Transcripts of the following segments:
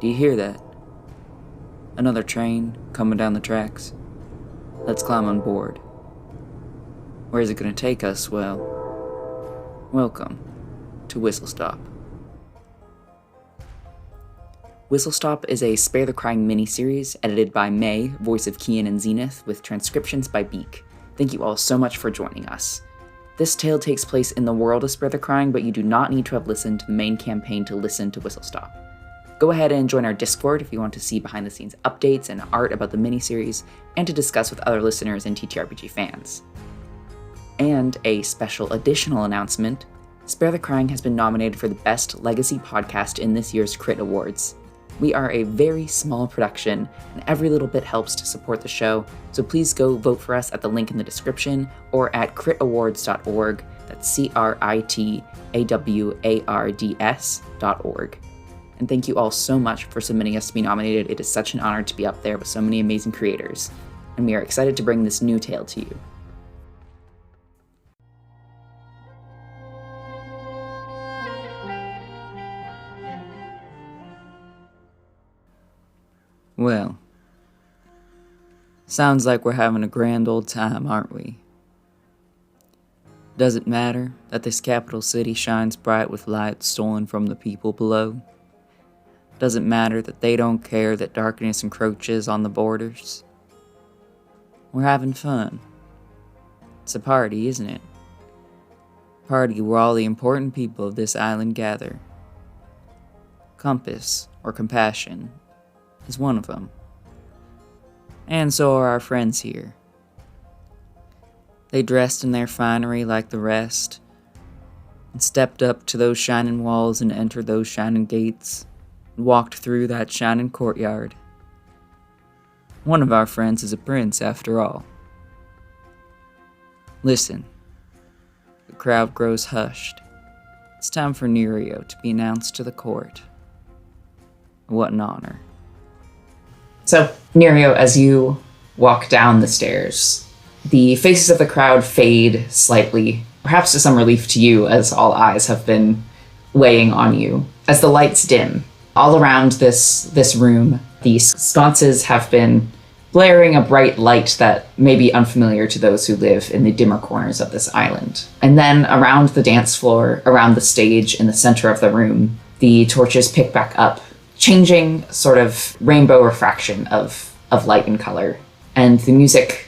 Do you hear that? Another train coming down the tracks. Let's climb on board. Where is it going to take us? Well, welcome to Whistlestop. Whistlestop is a Spare the Crying miniseries edited by May, voice of Kian and Zenith, with transcriptions by Beak. Thank you all so much for joining us. This tale takes place in the world of Spare the Crying, but you do not need to have listened to the main campaign to listen to Whistlestop. Go ahead and join our Discord if you want to see behind-the-scenes updates and art about the miniseries, and to discuss with other listeners and TTRPG fans. And a special additional announcement, Spare the Crying has been nominated for the Best Legacy Podcast in this year's Crit Awards. We are a very small production, and every little bit helps to support the show, so please go vote for us at the link in the description or at critawards.org, that's critawards.org. And thank you all so much for submitting us to be nominated. It is such an honor to be up there with so many amazing creators, and we are excited to bring this new tale to you. Well, sounds like we're having a grand old time, aren't we? Does it matter that this capital city shines bright with light stolen from the people below? Does it matter that they don't care that darkness encroaches on the borders? We're having fun. It's a party, isn't it? Party where all the important people of this island gather. Compass, or Compassion, is one of them. And so are our friends here. They dressed in their finery like the rest, and stepped up to those shining walls and entered those shining gates, and walked through that shining courtyard. One of our friends is a prince, after all. Listen. The crowd grows hushed. It's time for Nerio to be announced to the court. What an honor. So, Nerio, as you walk down the stairs, the faces of the crowd fade slightly, perhaps to some relief to you, as all eyes have been weighing on you. As the lights dim, all around this room, the sconces have been blaring a bright light that may be unfamiliar to those who live in the dimmer corners of this island. And then around the dance floor, around the stage in the center of the room, the torches pick back up, changing sort of rainbow refraction of light and color. And the music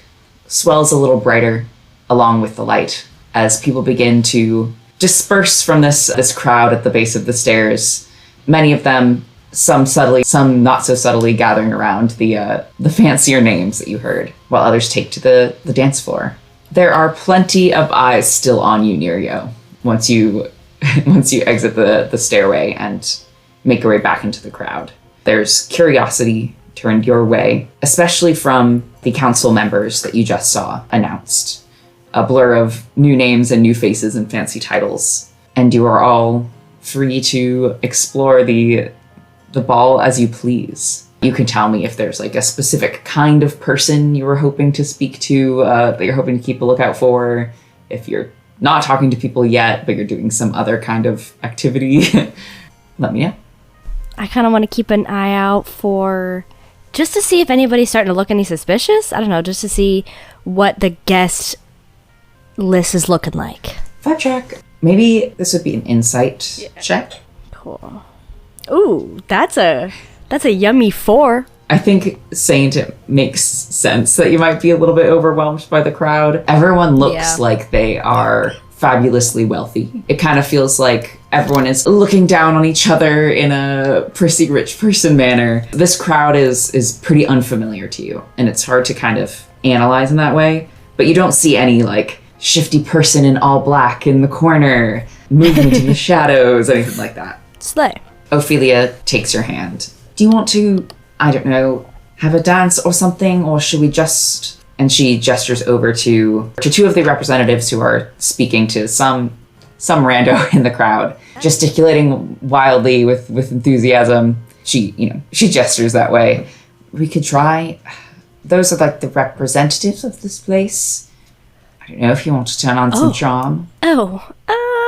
swells a little brighter along with the light as people begin to disperse from this crowd at the base of the stairs. Many of them, some subtly, some not so subtly, gathering around the fancier names that you heard, while others take to the dance floor. There are plenty of eyes still on you, Nerio, once you exit the stairway and make your way back into the crowd. There's curiosity turned your way, especially from the council members that you just saw announced. A blur of new names and new faces and fancy titles. And you are all free to explore the ball as you please. You can tell me if there's like a specific kind of person you were hoping to speak to, that you're hoping to keep a lookout for, if you're not talking to people yet, but you're doing some other kind of activity. Let me know. I kind of want to keep an eye out for, just to see if anybody's starting to look any suspicious. I don't know, just to see what the guest list is looking like. Fact check. Maybe this would be an insight check. Cool. Ooh, that's a yummy 4. I think saying it makes sense that you might be a little bit overwhelmed by the crowd. Everyone looks like they are fabulously wealthy. It kind of feels like everyone is looking down on each other in a prissy rich person manner. This crowd is pretty unfamiliar to you, and it's hard to kind of analyze in that way, but you don't see any like shifty person in all black in the corner, movement in the shadows, anything like that. Slay. Ophelia takes your hand. Do you want to, I don't know, have a dance or something, or should we just... And she gestures over to two of the representatives who are speaking to some rando in the crowd, gesticulating wildly with enthusiasm. She gestures that way. We could try. Those are like the representatives of this place. I don't know if you want to turn on some charm. Or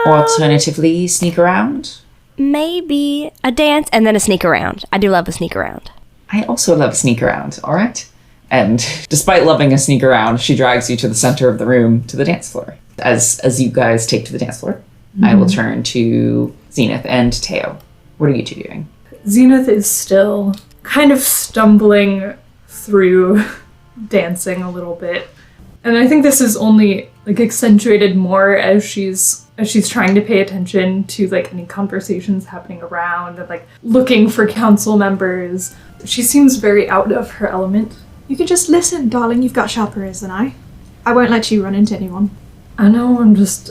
alternatively, sneak around. maybe a dance and then a sneak around. I do love a sneak around. I also love a sneak around, all right? And despite loving a sneak around, she drags you to the center of the room, to the dance floor. As you guys take to the dance floor, I will turn to Zenith and Teo. What are you two doing? Zenith is still kind of stumbling through dancing a little bit. And I think this is only like accentuated more as she's trying to pay attention to like any conversations happening around and like looking for council members. She seems very out of her element. You can just listen, darling. You've got sharper ears than I. I won't let you run into anyone. I know, I'm just...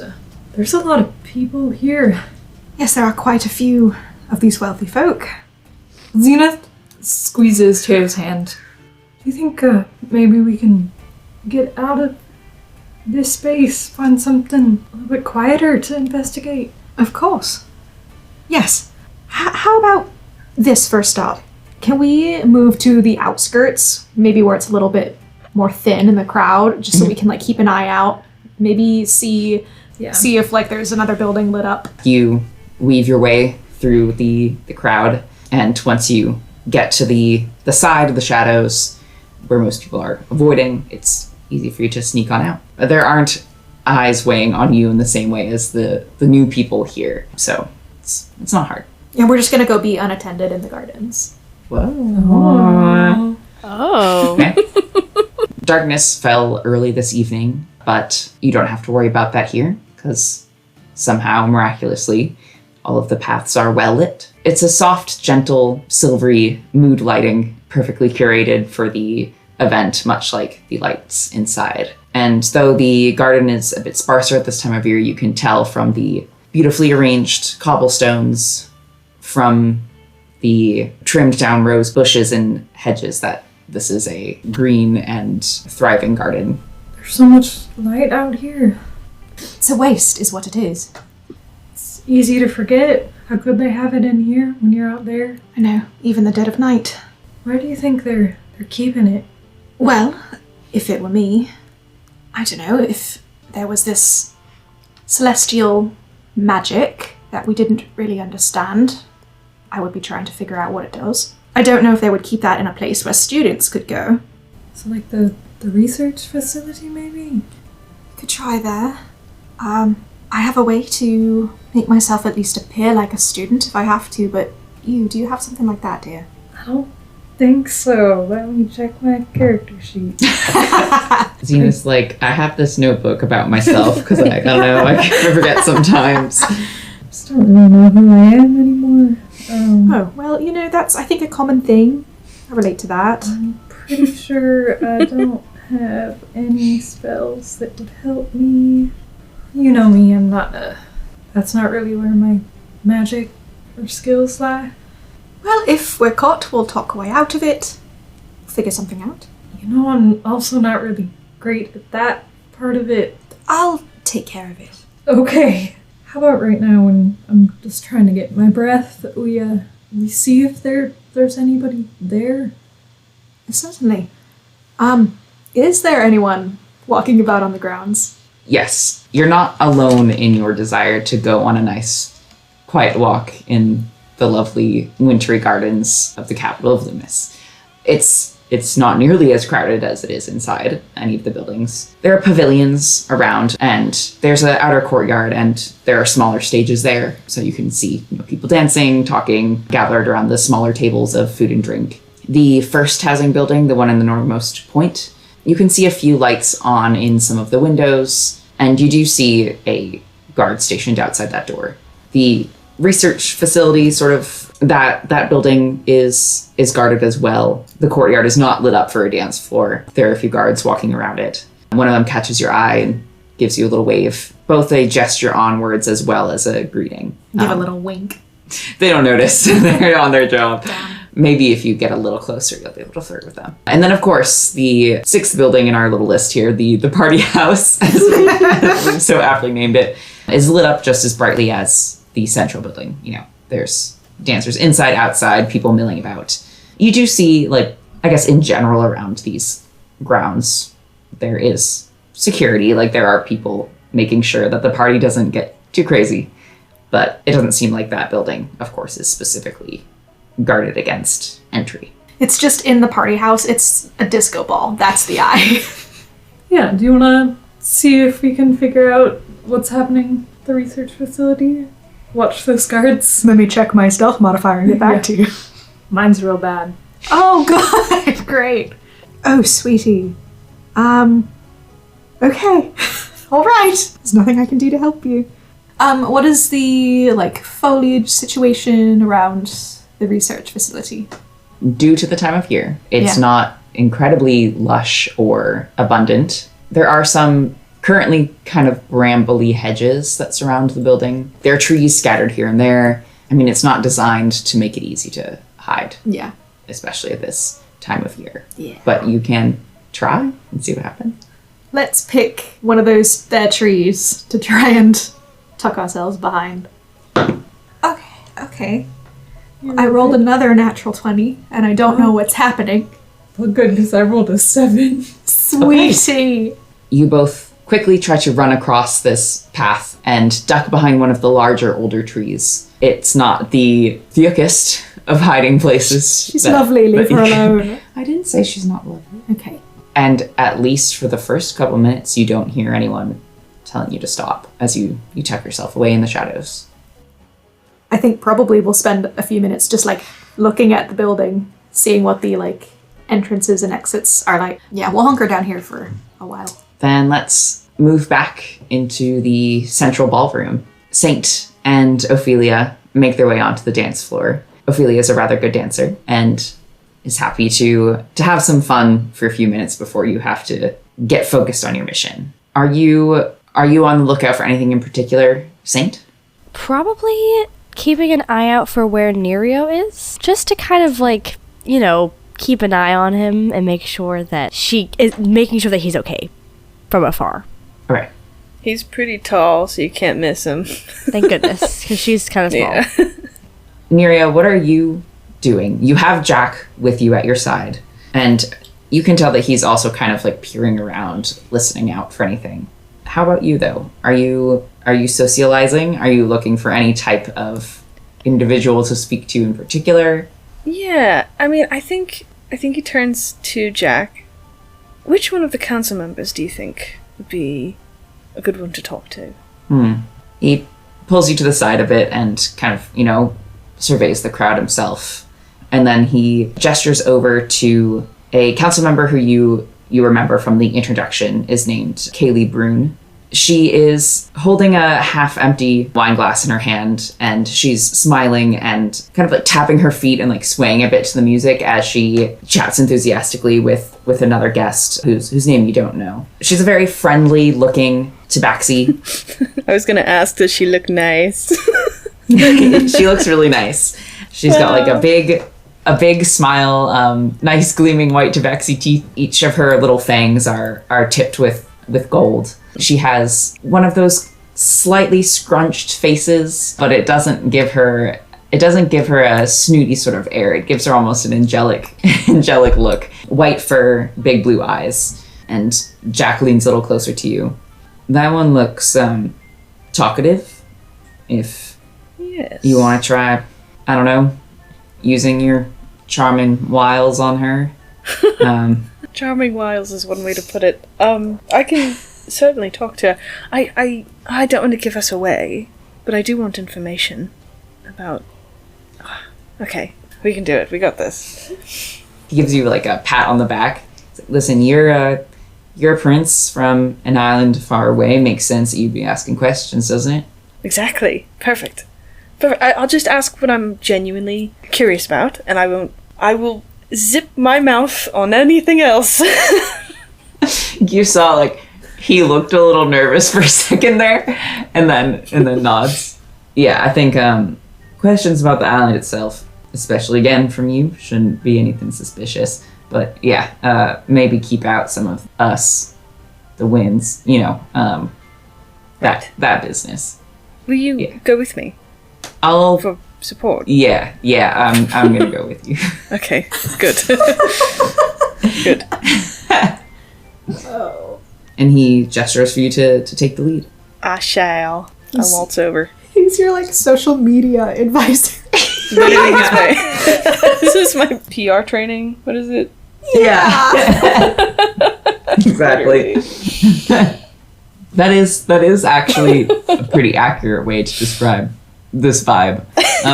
there's a lot of people here. Yes, there are quite a few of these wealthy folk. Zenith squeezes Teo's hand. Do you think maybe we can get out of this space, find something a little bit quieter to investigate? Of course. Yes. How about this for a start? Can we move to the outskirts, maybe where it's a little bit more thin in the crowd, just so we can like keep an eye out, maybe see if like there's another building lit up. You weave your way through the crowd, and once you get to the side of the shadows where most people are avoiding, it's easy for you to sneak on out. There aren't eyes weighing on you in the same way as the new people here, so it's not hard. And we're just gonna go be unattended in the gardens. Whoa. Oh. Okay. Darkness fell early this evening, but you don't have to worry about that here, because somehow, miraculously, all of the paths are well lit. It's a soft, gentle, silvery mood lighting, perfectly curated for the event, much like the lights inside. And though the garden is a bit sparser at this time of year, you can tell from the beautifully arranged cobblestones, from the trimmed down rose bushes and hedges, that this is a green and thriving garden. There's so much light out here. It's a waste is what it is. It's easy to forget how good they have it in here when you're out there. I know, even the dead of night. Where do you think they're keeping it? Well, if it were me, I don't know, if there was this celestial magic that we didn't really understand, I would be trying to figure out what it does. I don't know if they would keep that in a place where students could go. So like the research facility, maybe? Could try there. I have a way to make myself at least appear like a student if I have to, but do you have something like that, dear? I don't think so. Let me check my character sheet. Zena's like, I have this notebook about myself, because I don't know, I forget sometimes. I just don't really know who I am anymore. Oh, well, that's, I think, a common thing. I relate to that. I'm pretty sure I don't have any spells that would help me. You know me, I'm not that's not really where my magic or skills lie. Well, if we're caught, we'll talk our way out of it. Figure something out. You know, I'm also not really great at that part of it. I'll take care of it. Okay. How about right now, when I'm just trying to get my breath, we see if there's anybody there? Certainly. Is there anyone walking about on the grounds? Yes, you're not alone in your desire to go on a nice, quiet walk in the lovely wintry gardens of the capital of Loomis. It's not nearly as crowded as it is inside any of the buildings. There are pavilions around, and there's an outer courtyard, and there are smaller stages there, so you can see people dancing, talking, gathered around the smaller tables of food and drink. The first housing building, the one in the northernmost point, you can see a few lights on in some of the windows, and you do see a guard stationed outside that door. The research facility, sort of, that building is guarded as well. The courtyard is not lit up for a dance floor. There are a few guards walking around it. One of them catches your eye and gives you a little wave, both a gesture onwards as well as a greeting. Give a little wink. They don't notice. They're on their job. Damn. Maybe if you get a little closer, you'll be able to flirt with them. And then, of course, the sixth building in our little list here, the party house, as we so aptly named it, is lit up just as brightly as the central building. There's dancers inside, outside, people milling about. You do see, I guess in general around these grounds, there is security. There are people making sure that the party doesn't get too crazy. But it doesn't seem like that building, of course, is specifically guarded against entry. It's just in the party house. It's a disco ball. That's the eye. Yeah, do you want to see if we can figure out what's happening at the research facility? Watch those guards. Let me check my stealth modifier and get back to you. Mine's real bad. Oh, God. Great. Oh, sweetie. Okay. All right. There's nothing I can do to help you. What is the, foliage situation around the research facility? Due to the time of year, it's not incredibly lush or abundant. There are some currently kind of brambly hedges that surround the building. There are trees scattered here and there. I mean, it's not designed to make it easy to hide. Yeah. Especially at this time of year. Yeah. But you can try and see what happens. Let's pick one of those bare trees to try and tuck ourselves behind. Okay. I rolled another natural 20, and I don't know what's happening. Oh goodness, I rolled a 7. Sweetie! You both quickly try to run across this path and duck behind one of the larger, older trees. It's not the thickest of hiding places. She's lovely, leave her alone. I didn't say she's not lovely. Okay. And at least for the first couple minutes, you don't hear anyone telling you to stop as you tuck yourself away in the shadows. I think probably we'll spend a few minutes just looking at the building, seeing what the entrances and exits are like. Yeah, we'll hunker down here for a while. Then let's move back into the central ballroom. Saint and Ophelia make their way onto the dance floor. Ophelia is a rather good dancer and is happy to have some fun for a few minutes before you have to get focused on your mission. Are you on the lookout for anything in particular, Saint? Probably keeping an eye out for where Nereo is, just to kind of keep an eye on him and make sure that he's okay from afar. All right. He's pretty tall, so you can't miss him. Thank goodness, because she's kind of small. Yeah. Nereo, what are you doing? You have Jack with you at your side, and you can tell that he's also kind of peering around, listening out for anything. How about you, though? Are you socializing? Are you looking for any type of individual to speak to in particular? Yeah, I mean, I think he turns to Jack. Which one of the council members do you think would be a good one to talk to? He pulls you to the side a bit and kind of, surveys the crowd himself. And then he gestures over to a council member who you remember from the introduction is named Kaylee Brune. She is holding a half-empty wine glass in her hand, and she's smiling and kind of tapping her feet and swaying a bit to the music as she chats enthusiastically with another guest whose name you don't know. She's a very friendly-looking tabaxi. I was gonna ask, does she look nice? She looks really nice. She's got a big smile, nice gleaming white tabaxi teeth. Each of her little fangs are tipped with gold. She has one of those slightly scrunched faces, but it doesn't give her a snooty sort of air. It gives her almost an angelic look. White fur, big blue eyes. And Jack leans a little closer to you. That one looks talkative. If Yes. you want to try, I don't know, using your charming wiles on her. Charming wiles is one way to put it. I can certainly talk to her. I don't want to give us away, but I do want information about... Okay, we can do it. We got this. He gives you a pat on the back. He's like, listen, you're a prince from an island far away. Makes sense that you'd be asking questions, doesn't it? Exactly. Perfect. I'll just ask what I'm genuinely curious about, and I will zip my mouth on anything else. You saw he looked a little nervous for a second there, and then nods. Yeah, I think questions about the island itself, especially again from you, shouldn't be anything suspicious. But yeah, maybe keep out some of us, the winds. That business. Will you go with me I'll for support? Yeah. I'm gonna go with you. Okay, good. Good. And he gestures for you to take the lead. I shall. I'll waltz over. He's He's your like social media advisor. Literally, this is my PR training. What is it? Yeah. Exactly. That is actually a pretty accurate way to describe this vibe.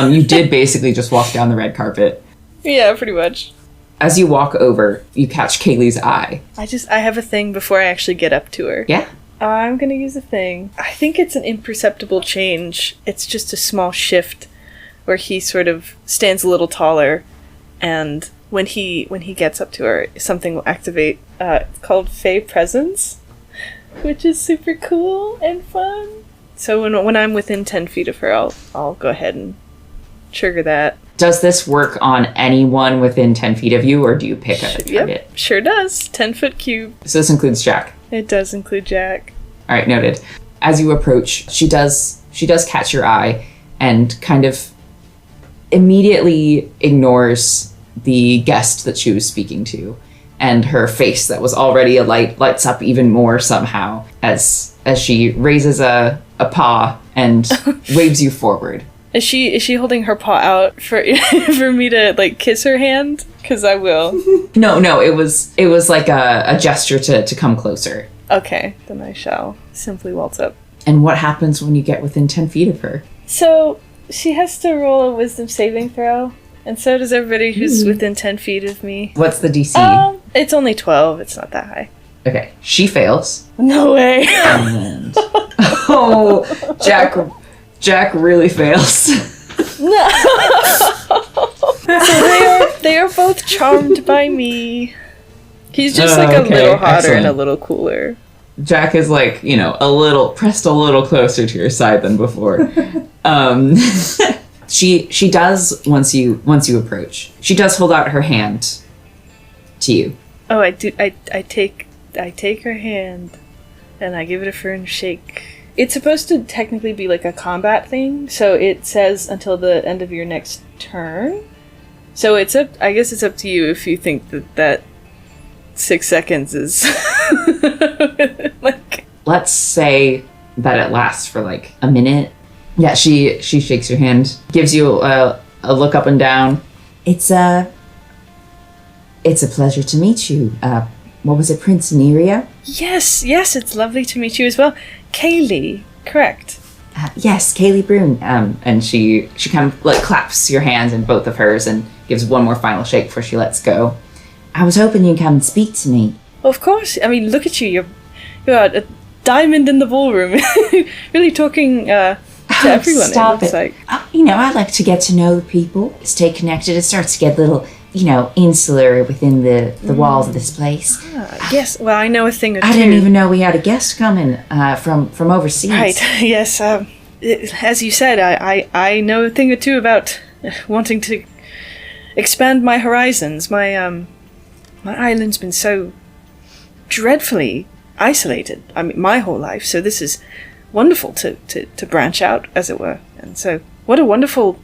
You did basically just walk down the red carpet. Yeah, pretty much. As you walk over, you catch Kaylee's eye. I have a thing before I actually get up to her. Yeah? I'm gonna use a thing. I think it's an imperceptible change. It's just a small shift where he sort of stands a little taller, and when he gets up to her, something will activate. It's called Fey Presence, which is super cool and fun. So when I'm within 10 feet of her, I'll go ahead and trigger that. Does this work on anyone within 10 feet of you, or do you pick a target? Yep, sure does. 10-foot cube. So this includes Jack. It does include Jack. All right, noted. As you approach, she does catch your eye and kind of immediately ignores the guest that she was speaking to, and her face that was already alight lights up even more somehow as she raises a paw and waves you forward. Is she holding her paw out for for me to like kiss her hand? Because I will. No, it was like a gesture to come closer. Okay, then I shall simply waltz up. And what happens when you get within 10 feet of her? So she has to roll a wisdom saving throw, and so does everybody who's within 10 feet of me. What's the DC? It's only 12. It's not that high. Okay, she fails. No way. And Jack really fails. So they are both charmed by me. He's just like a little hotter excellent. and a little cooler. Jack is like, pressed a little closer to your side than before. She does once you approach. She does hold out her hand to you. Oh, I do. I take her hand and I give it a firm shake. It's supposed to technically be like a combat thing, so it says until the end of your next turn. So I guess it's up to you if you think that 6 seconds is like. Let's say that it lasts for like a minute. Yeah, she shakes your hand, gives you a look up and down. It's a pleasure to meet you. What was it, Prince Neria? Yes, it's lovely to meet you as well. Kaylee, correct. Yes, Kaylee Brune. And she kind of like claps your hands in both of hers and gives one more final shake before she lets go. I was hoping you'd come and speak to me. Well, of course. I mean, look at you. You're a diamond in the ballroom. Really talking to everyone. Stop it. Like. I like to get to know the people, stay connected. It starts to get a little, insular within the walls of this place. Yes, well, I know a thing or two. I didn't even know we had a guest coming from overseas. Right, yes. As you said, I know a thing or two about wanting to expand my horizons. My island's been so dreadfully isolated, my whole life, so this is wonderful to branch out, as it were. And so, what a wonderful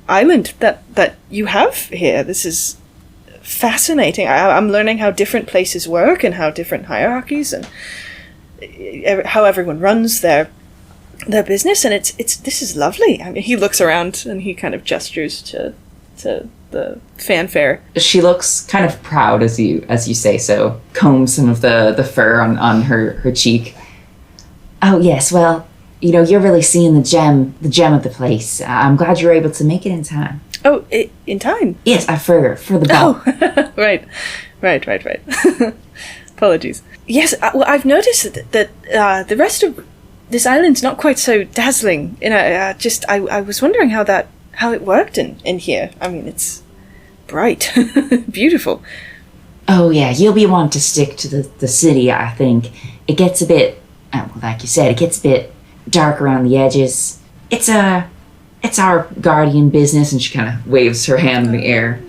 island that you have here. This is fascinating. I'm learning how different places work and how different hierarchies and how everyone runs their business, and this is lovely. I mean, he looks around and he kind of gestures to the fanfare. She looks kind of proud as you say so, combs some of the fur on her cheek. Oh yes, well, you're really seeing the gem of the place. I'm glad you were able to make it in time. Oh, in time? Yes, for the ball. Oh, right. Apologies. Yes, well, I've noticed that the rest of this island's not quite so dazzling. I was wondering how it worked in here. I mean, it's bright, beautiful. Oh yeah, you'll be wanting to stick to the city, I think. It gets a bit, like you said, it gets a bit dark around the edges. It's our guardian business, and she kind of waves her hand in the air.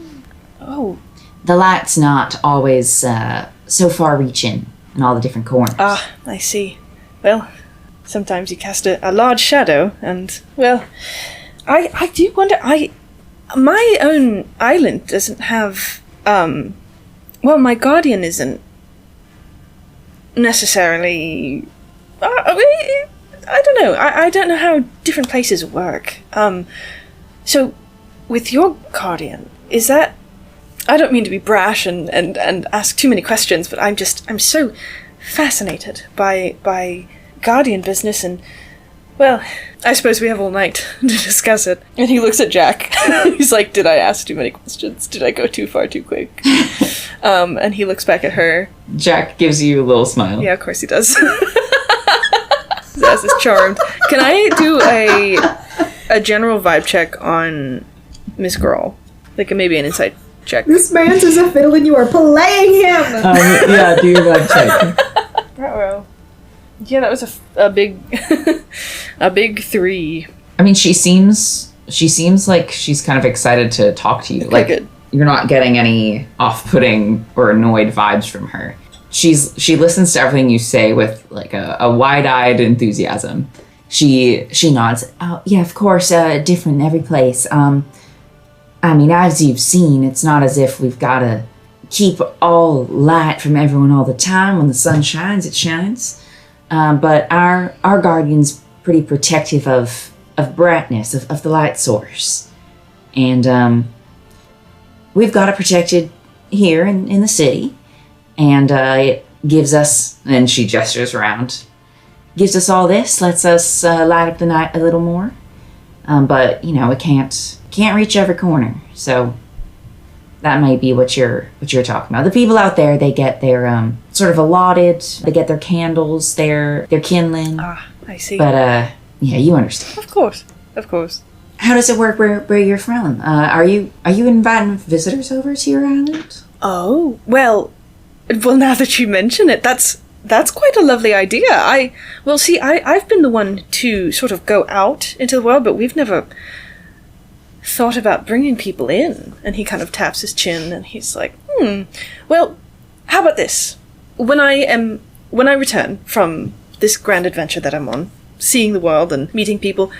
Oh. The light's not always so far-reaching in all the different corners. Ah, I see. Well, sometimes you cast a large shadow, and, well, I do wonder, my own island doesn't have, my guardian isn't necessarily, I don't know. I don't know how different places work. So, with your guardian, is that... I don't mean to be brash and ask too many questions, but I'm so fascinated by guardian business, and, well, I suppose we have all night to discuss it. And he looks at Jack. He's like, did I ask too many questions? Did I go too far too quick? And he looks back at her. Jack gives you a little smile. Yeah, of course he does. His ass is charmed. Can I do a general vibe check on Miss Girl? Like maybe an insight check. This man's as a fiddle and you are playing him! Yeah, do your vibe check. Uh-oh. Yeah, that was a big a big 3. I mean, she seems like she's kind of excited to talk to you. Okay, like, good. You're not getting any off-putting or annoyed vibes from her. She listens to everything you say with like a wide-eyed enthusiasm. She nods. Oh, yeah, of course, different in every place. I mean, as you've seen, it's not as if we've got to keep all light from everyone all the time. When the sun shines, it shines. But our guardian's pretty protective of brightness, of the light source. And we've got it protected here in the city. And it gives us, and she gestures around, gives us all this, lets us light up the night a little more. But, you know, it can't reach every corner. So that may be what you're talking about. The people out there, they get their sort of allotted, they get their candles, their kindling. Ah, I see. But yeah, you understand. Of course. How does it work where you're from? Are you inviting visitors over to your island? Oh, well, now that you mention it, that's quite a lovely idea. I've been the one to sort of go out into the world, but we've never thought about bringing people in. And he kind of taps his chin and he's like, well, how about this? When I return from this grand adventure that I'm on, seeing the world and meeting people,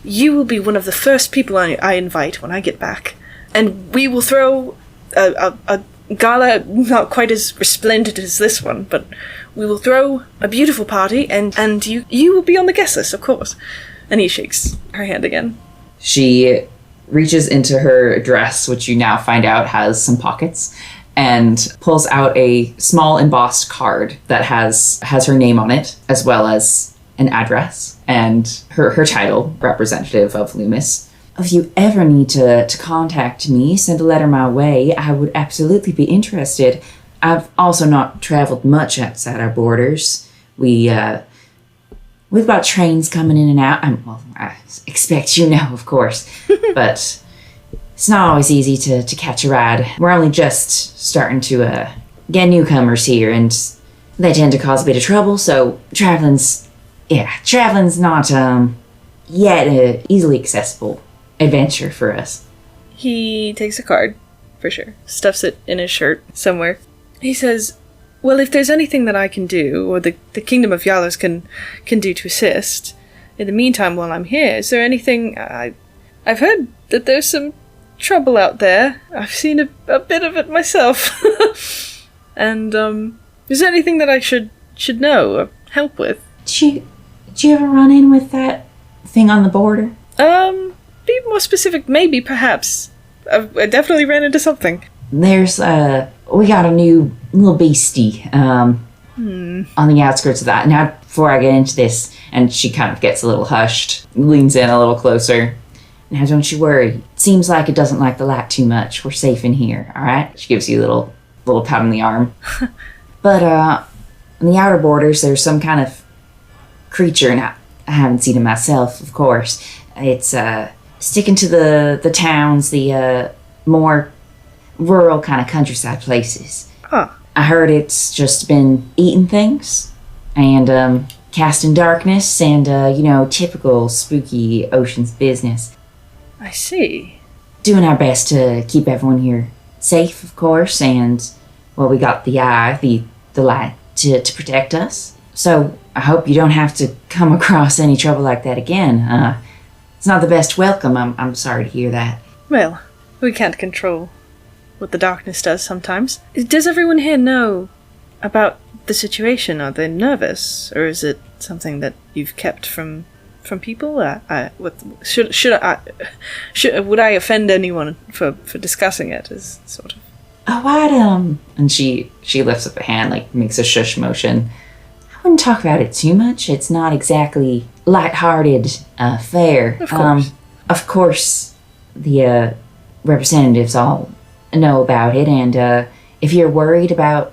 you will be one of the first people I invite when I get back. And we will throw a gala not quite as resplendent as this one, but we will throw a beautiful party, and you will be on the guest list, of course. And he shakes her hand again. She reaches into her dress, which you now find out has some pockets, and pulls out a small embossed card that has her name on it, as well as an address, and her title, representative of Loomis. If you ever need to contact me, send a letter my way. I would absolutely be interested. I've also not traveled much outside our borders. We've got trains coming in and out. I expect you know, of course. But it's not always easy to catch a ride. We're only just starting to get newcomers here, and they tend to cause a bit of trouble, so traveling's not yet an easily accessible adventure for us. He takes a card, for sure. Stuffs it in his shirt somewhere. He says, well, if there's anything that I can do, or the Kingdom of Yalos can do to assist, in the meantime while I'm here, is there anything... I've heard that there's some trouble out there. I've seen a bit of it myself. And, is there anything that I should know or help with? Did you ever run in with that thing on the border? Be more specific, maybe, perhaps. I definitely ran into something. There's, we got a new little beastie, on the outskirts of that. Now, before I get into this, and she kind of gets a little hushed, leans in a little closer. Now, don't you worry. It seems like it doesn't like the light too much. We're safe in here, all right? She gives you a little pat on the arm. But, on the outer borders, there's some kind of creature, and I haven't seen it myself, of course. It's, sticking to the towns, the, more rural kind of countryside places. Huh. I heard it's just been eating things and casting darkness and typical spooky oceans business. I see. Doing our best to keep everyone here safe, of course, and well, we got the eye, the light to protect us. So I hope you don't have to come across any trouble like that again. It's not the best welcome. I'm sorry to hear that. Well, we can't control what the darkness does sometimes. Does everyone here know about the situation? Are they nervous, or is it something that you've kept from people? Would I offend anyone for discussing it? As sort of. Oh, I'd and she lifts up a hand, like makes a shush motion. I wouldn't talk about it too much. It's not exactly light-hearted affair. Of course. Of course, the representatives all know about it, and if you're worried about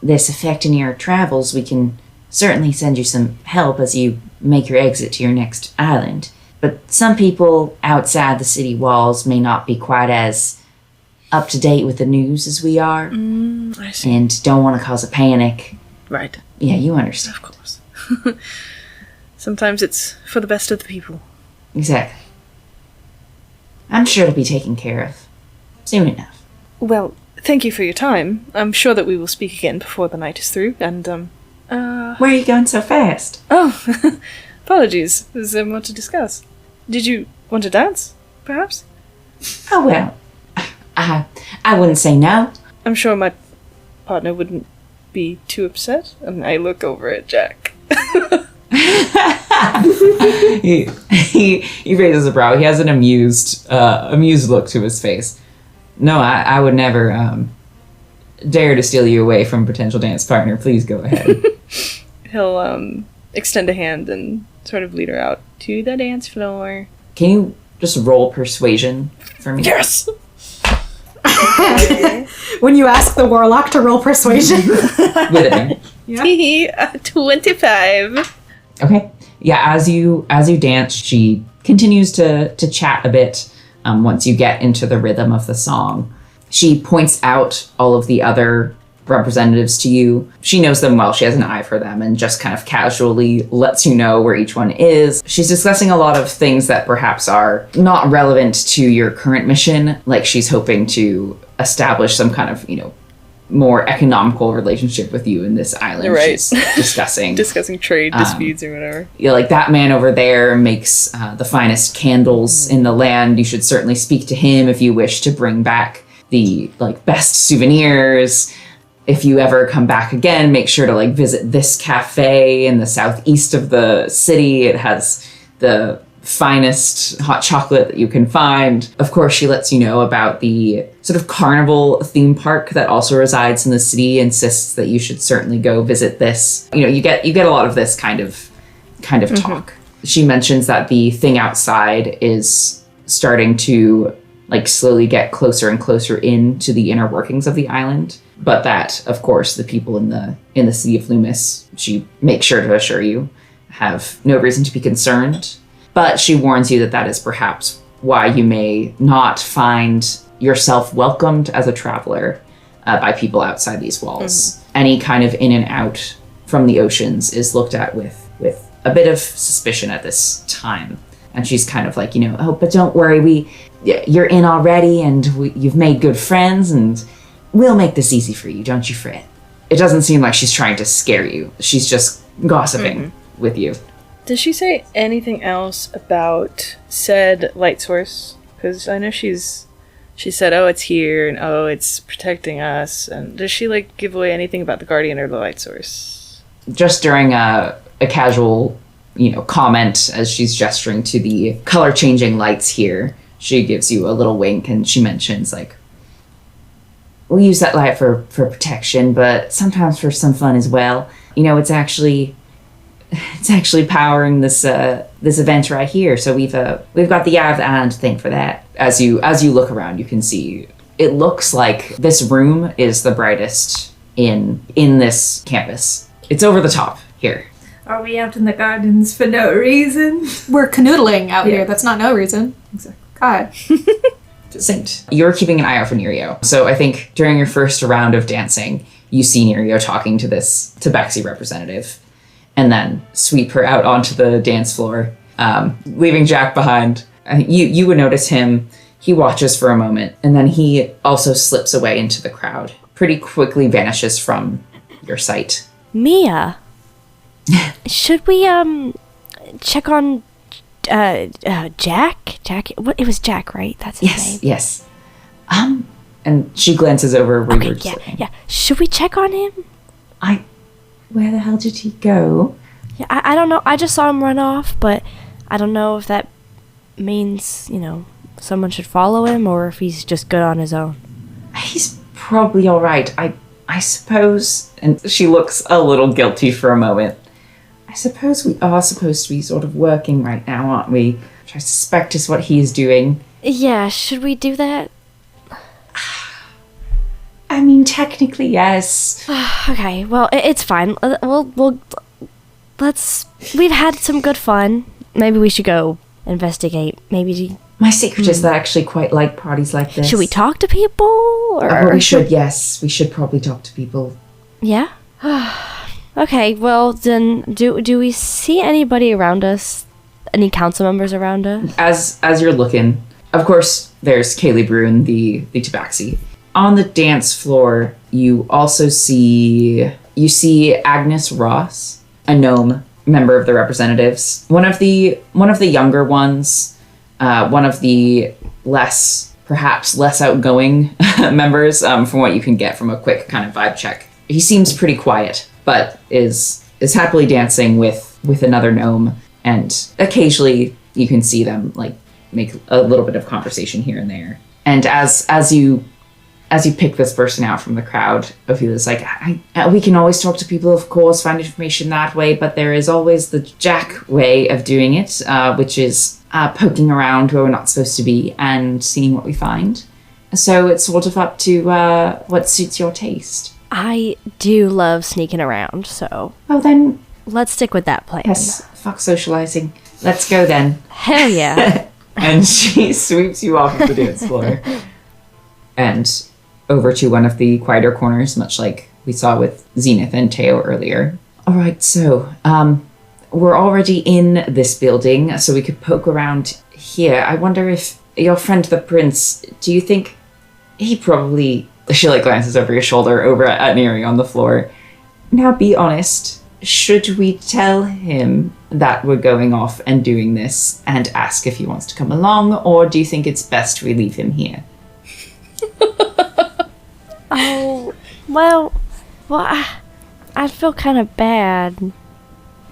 this affecting your travels, we can certainly send you some help as you make your exit to your next island. But some people outside the city walls may not be quite as up to date with the news as we are, I see. and don't want to cause a panic. Right. Yeah, you understand. Of course. Sometimes it's for the best of the people. Exactly. I'm sure it'll be taken care of soon enough. Well, thank you for your time. I'm sure that we will speak again before the night is through, and, Where are you going so fast? Oh, apologies. There's more to discuss. Did you want to dance, perhaps? Oh, well, I wouldn't say no. I'm sure my partner wouldn't be too upset, and I look over at Jack. He raises a brow. He has an amused look to his face. No, I would never dare to steal you away from a potential dance partner. Please go ahead. He'll extend a hand and sort of lead her out to the dance floor. Can you just roll persuasion for me? Yes! When you ask the warlock to roll persuasion. With him. Yeah. 25. Okay. Yeah, as you dance, she continues to chat a bit once you get into the rhythm of the song. She points out all of the other representatives to you. She knows them well. She has an eye for them and just kind of casually lets you know where each one is. She's discussing a lot of things that perhaps are not relevant to your current mission. Like she's hoping to establish some kind of, more economical relationship with you in this island. Right. She's discussing. Discussing trade disputes or whatever. Like that man over there makes the finest candles in the land. You should certainly speak to him if you wish to bring back the best souvenirs. If you ever come back again, make sure to visit this cafe in the southeast of the city. It has the finest hot chocolate that you can find. Of course, she lets you know about the sort of carnival theme park that also resides in the city, insists that you should certainly go visit this. You get a lot of this kind of talk. She mentions that the thing outside is starting to slowly get closer and closer into the inner workings of the island. But that, of course, the people in the city of Loomis, she makes sure to assure you, have no reason to be concerned. But she warns you that is perhaps why you may not find yourself welcomed as a traveler by people outside these walls. Any kind of in and out from the oceans is looked at with a bit of suspicion at this time. And she's kind of oh, but don't worry, you're in already, and you've made good friends, and we'll make this easy for you, don't you fret. It doesn't seem like she's trying to scare you. She's just gossiping with you. Does she say anything else about said light source? Because I know she said, oh, it's here, and oh, it's protecting us. And does she give away anything about the guardian or the light source? Just during a casual, comment as she's gesturing to the color changing lights here, she gives you a little wink and she mentions we'll use that light for protection, but sometimes for some fun as well. It's actually powering this event right here. So we've got the Eye of the Island to thank for that. As you look around, you can see it looks like this room is the brightest in this campus. It's over the top here. Are we out in the gardens for no reason? We're canoodling out here. That's not no reason. Exactly. God. Saint, you're keeping an eye out for Nerio. So I think during your first round of dancing, you see Nerio talking to this Tabaxi representative, and then sweep her out onto the dance floor, leaving Jack behind. I think you would notice him. He watches for a moment, and then he also slips away into the crowd. Pretty quickly vanishes from your sight. Mia, should we check on Jack? What? It was Jack, right? That's his name. Yes. And she glances over where you were sitting. Yeah. Should we check on him? Where the hell did he go? Yeah, I don't know. I just saw him run off, but I don't know if that means, someone should follow him or if he's just good on his own. He's probably all right. I suppose, and she looks a little guilty for a moment. I suppose we are supposed to be sort of working right now, aren't we? Which I suspect is what he is doing. Yeah, should we do that? I mean, technically, yes. Okay, well, it's fine. We've had some good fun. Maybe we should go investigate. Maybe. My secret is that I actually quite like parties like this. Should we talk to people? Well, we should, yes. We should probably talk to people. Yeah? Okay, well, then, do we see anybody around us? Any council members around us? As you're looking, of course, there's Kaylee Bruin, the tabaxi. On the dance floor, you also see Agnes Ross, a gnome member of the representatives. One of the younger ones, one of the less outgoing members, from what you can get from a quick kind of vibe check. He seems pretty quiet, but is happily dancing with another gnome, and occasionally you can see them like make a little bit of conversation here and there. And as you pick this person out from the crowd, Ophelia's like, we can always talk to people, of course, find information that way, but there is always the Jack way of doing it, which is poking around where we're not supposed to be and seeing what we find. So it's sort of up to what suits your taste. I do love sneaking around, so... Oh, then... Let's stick with that plan. Yes, fuck socializing. Let's go then. Hell yeah. And she sweeps you off of the dance floor. And over to one of the quieter corners, much like we saw with Zenith and Teo earlier. All right, so we're already in this building, so we could poke around here. I wonder if your friend the prince, do you think he probably... She glances over your shoulder over at Neri on the floor. Now be honest, should we tell him that we're going off and doing this and ask if he wants to come along, or do you think it's best we leave him here? Oh, well, I feel kind of bad.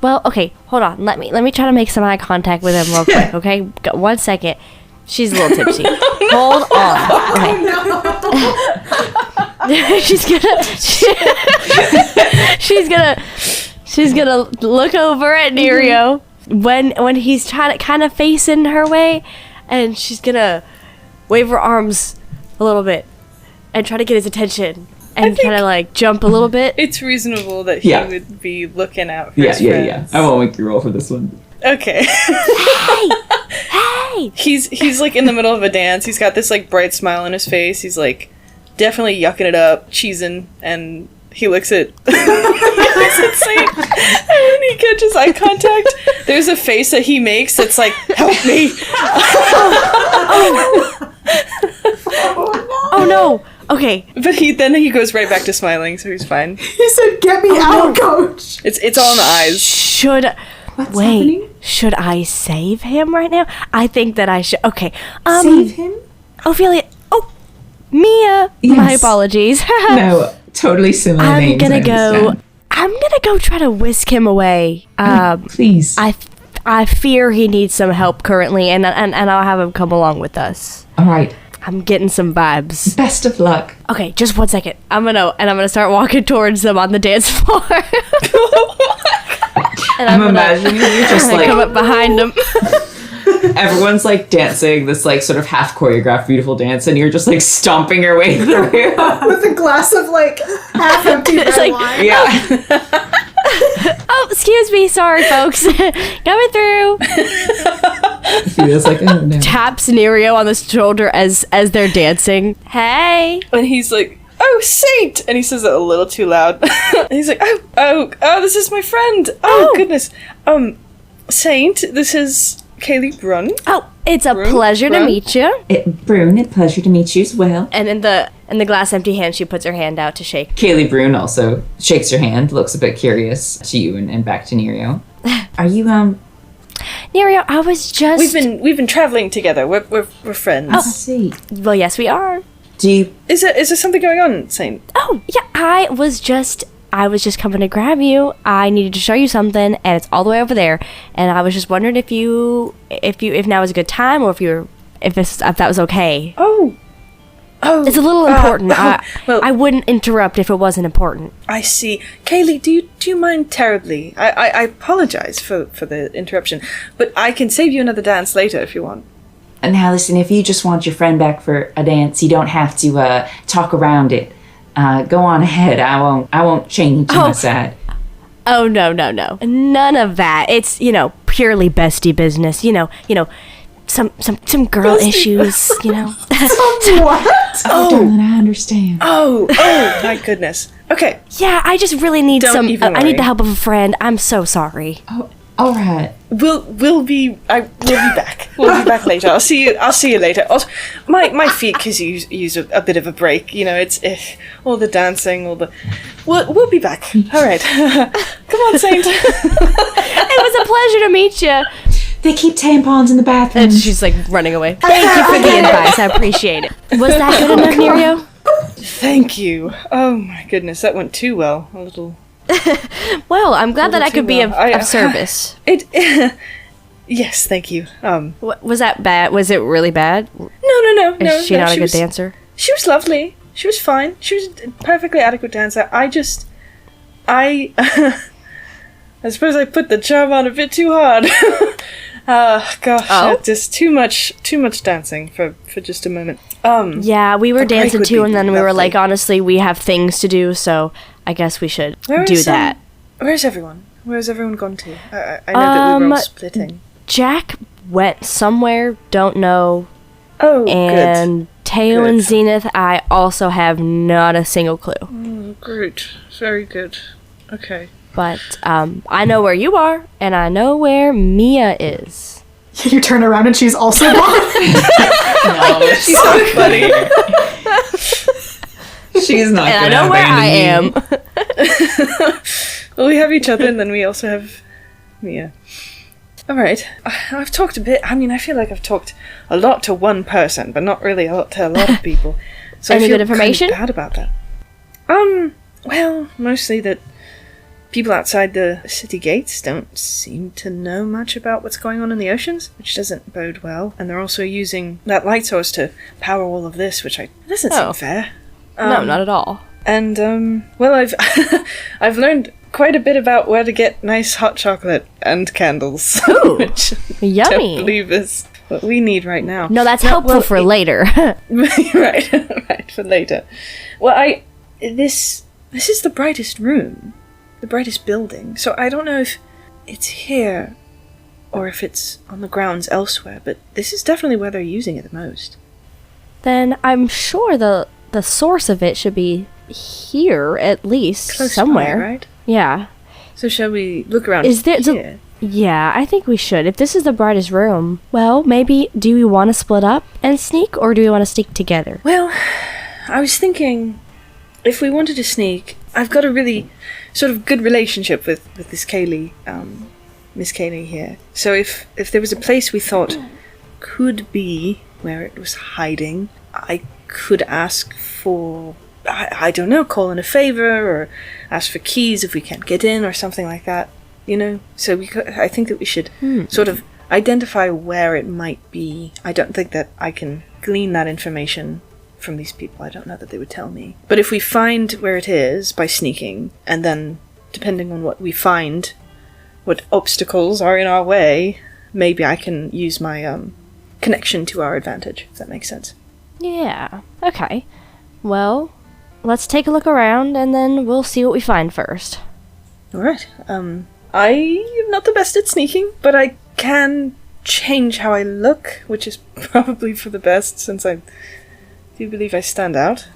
Well, okay, hold on. Let me try to make some eye contact with him real quick, okay? 1 second. She's a little tipsy. Hold on. Okay. she's gonna look over at Nerio when he's trying to kind of facing her way, and she's gonna wave her arms a little bit and try to get his attention and kind of jump a little bit. It's reasonable that he would be looking out for his friends. Yeah. I won't make you roll for this one. Okay. Hey! He's in the middle of a dance. He's got this bright smile on his face. He's definitely yucking it up, cheesing, and he looks at Saint, and when he catches eye contact, there's a face that he makes that's help me. Oh no! Okay. But then he goes right back to smiling, so he's fine. He said, "Get me out, coach." It's all in the eyes. What's happening? Should I save him right now? I think that I should. Okay. Save him? Ophelia. Oh, Mia. Yes. My apologies. No, totally similar names. I'm gonna go try to whisk him away. Please. I fear he needs some help currently, and I'll have him come along with us. All right. I'm getting some vibes. Best of luck. Okay, just 1 second. I'm gonna start walking towards them on the dance floor. And I'm imagining you just come up behind them. Everyone's dancing this sort of half choreographed beautiful dance, and you're just stomping your way through with a glass of half empty red wine. Yeah. Oh, excuse me, sorry folks. Coming through. Feels oh no. Taps Nerio on the shoulder as they're dancing. Hey. And he's "Oh, Saint!" And he says it a little too loud. And he's oh, this is my friend. Oh, goodness. Saint, this is Kaylee Brun. Oh, it's a pleasure to meet you. Brune, a pleasure to meet you as well. And in the glass empty hand, she puts her hand out to shake. Kaylee Brune also shakes your hand, looks a bit curious to you and back to Nerio. Are you, Nerio, I was just... We've been traveling together. We're friends. I see. Well, yes, we are. Do you... Is there something going on, Saint? Oh, yeah, I was just I was just coming to grab you. I needed to show you something, and it's all the way over there. And I was just wondering if now is a good time, or if that was okay. Oh, It's a little important. well, I wouldn't interrupt if it wasn't important. I see. Kaylee, do you mind terribly? I apologize for the interruption, but I can save you another dance later if you want. And now listen, if you just want your friend back for a dance, you don't have to talk around it. Go on ahead. I won't chain you to my side. Oh, no. None of that. It's, purely bestie business. Some girl issues, What? Oh, darling, I understand. Oh, my goodness. Okay. Yeah, I just really need Don't even I need worry. the help of a friend. I'm so sorry. Oh, all right. We'll be back. We'll be back later. I'll see you later. Also, my feet could use a bit of a break. It's all the dancing, We'll be back. All right. Come on, Saint. It was a pleasure to meet you. They keep tampons in the bathroom. And she's like running away. Thank you for the advice. I appreciate it. Was that good enough, Nerio? Thank you. Oh my goodness, that went too well. A little. Well, I'm glad that I could be of well. service. Yes, thank you. Was that bad? Was it really bad? No. Is she not a good was, dancer? She was lovely. She was fine. She was a perfectly adequate dancer. I suppose I put the charm on a bit too hard. Just too much dancing for just a moment. Yeah, we were the break dancing would too, be and then we were lovely. like, honestly, we have things to do, so I guess we should do that. Where's everyone? Where's everyone gone to? I know that we were all splitting. Jack went somewhere, don't know, Oh, and Teo and Good. Zenith, I also have not a single clue. good. Great. Very good. Okay. But I know where you are, and I know where Mia is. You turn around and she's also gone. No, She's so funny. she's not. And I gonna know where I abandon am. Well, we have each other, and then we also have Mia. All right. I've talked a bit. I mean, I feel like I've talked a lot to one person, but not really a lot to a lot of people. So Any I feel good information? kind of bad about that. Well, mostly that people outside the city gates don't seem to know much about what's going on in the oceans, which doesn't bode well. And they're also using that light source to power all of this, which doesn't seem fair. No, not at all. And well, I've I've learned quite a bit about where to get nice hot chocolate and candles, which I Yummy. don't believe is what we need right now. No, that's helpful well, for later. right for later. Well, this is the brightest room, the brightest building. So I don't know if it's here or if it's on the grounds elsewhere, but this is definitely where they're using it the most. Then I'm sure the source of it should be here, at least, Close somewhere. by, right? Yeah. So shall we look around Is there... here? Yeah, I think we should. If this is the brightest room, well, maybe do we want to split up and sneak, or do we want to sneak together? Well, I was thinking, if we wanted to sneak, I've got a really sort of good relationship with this Kaylee, Miss Kaylee here. So if there was a place we thought could be where it was hiding, I could ask for, I don't know, call in a favor, or ask for keys if we can't get in, or something like that, So I think that we should sort of identify where it might be. I don't think that I can glean that information from these people. I don't know that they would tell me. But if we find where it is by sneaking, and then depending on what we find, what obstacles are in our way, maybe I can use my connection to our advantage, if that makes sense. Yeah, okay. Well, let's take a look around, and then we'll see what we find first. Alright, I am not the best at sneaking, but I can change how I look, which is probably for the best, since I do believe I stand out.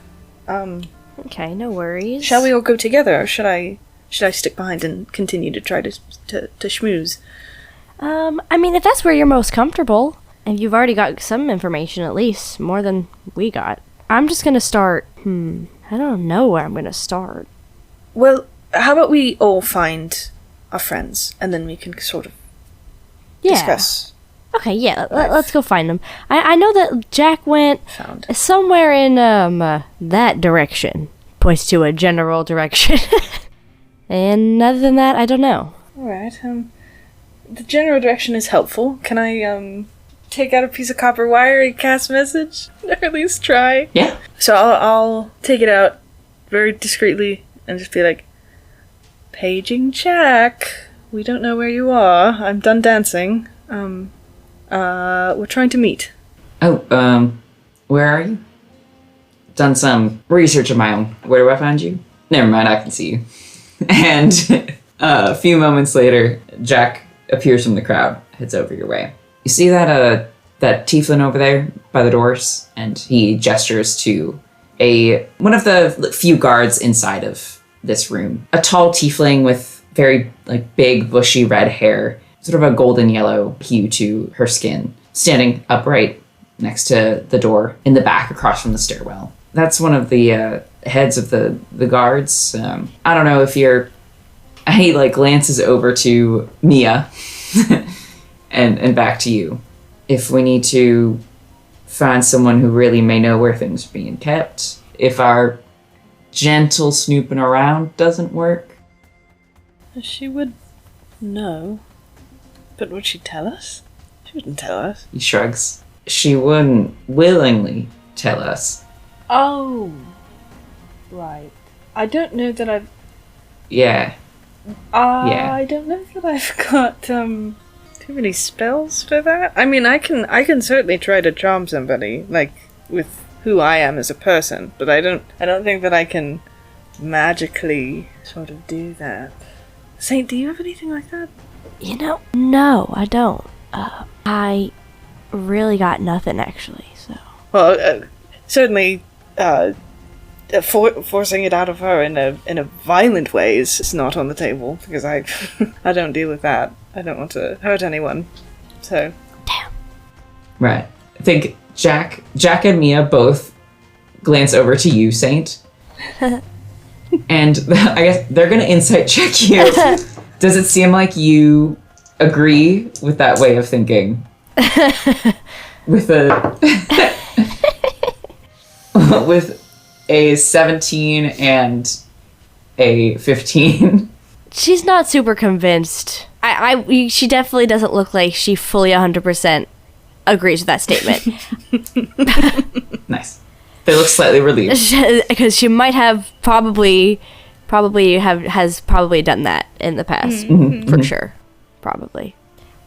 Okay, no worries. Shall we all go together, or should I stick behind and continue to try to schmooze? I mean, if that's where you're most comfortable, and you've already got some information at least, more than we got, I'm just gonna start, I don't know where I'm gonna start. Well, how about we all find our friends, and then we can sort of discuss. Okay, yeah, let's go find them. I know that Jack went Found. somewhere in, that direction. Points to a general direction. And other than that, I don't know. Alright, the general direction is helpful. Can I, take out a piece of copper wire and cast message? Or at least try? Yeah. So I'll take it out very discreetly and just be like, paging Jack. We don't know where you are. I'm done dancing. We're trying to meet. Oh, where are you? Done some research of my own. Where do I find you? Never mind, I can see you. And a few moments later, Jack appears from the crowd, heads over your way. You see that tiefling over there by the doors? And he gestures to one of the few guards inside of this room. A tall tiefling with very big, bushy red hair, sort of a golden yellow hue to her skin, standing upright next to the door in the back across from the stairwell. That's one of the heads of the guards. I don't know if he glances over to Mia and back to you. If we need to find someone who really may know where things are being kept, if our gentle snooping around doesn't work. She would know. But would she tell us? She wouldn't tell us. He shrugs. She wouldn't willingly tell us. Oh. Right. I don't know that I've... Yeah. I don't know that I've got, too many spells for that. I mean, I can certainly try to charm somebody, with who I am as a person, but I don't think that I can magically sort of do that. Saint, do you have anything like that? No, I don't. I really got nothing, actually, so... Well, certainly, forcing it out of her in a violent way is not on the table, because I don't deal with that. I don't want to hurt anyone, so... Damn. Right. I think Jack and Mia both glance over to you, Saint. And I guess they're gonna insight check you. Does it seem like you agree with that way of thinking? With a 17 and a 15. She's not super convinced. She definitely doesn't look like she fully 100% agrees with that statement. Nice. They look slightly relieved. Because she might have probably has done that in the past. For sure. Probably.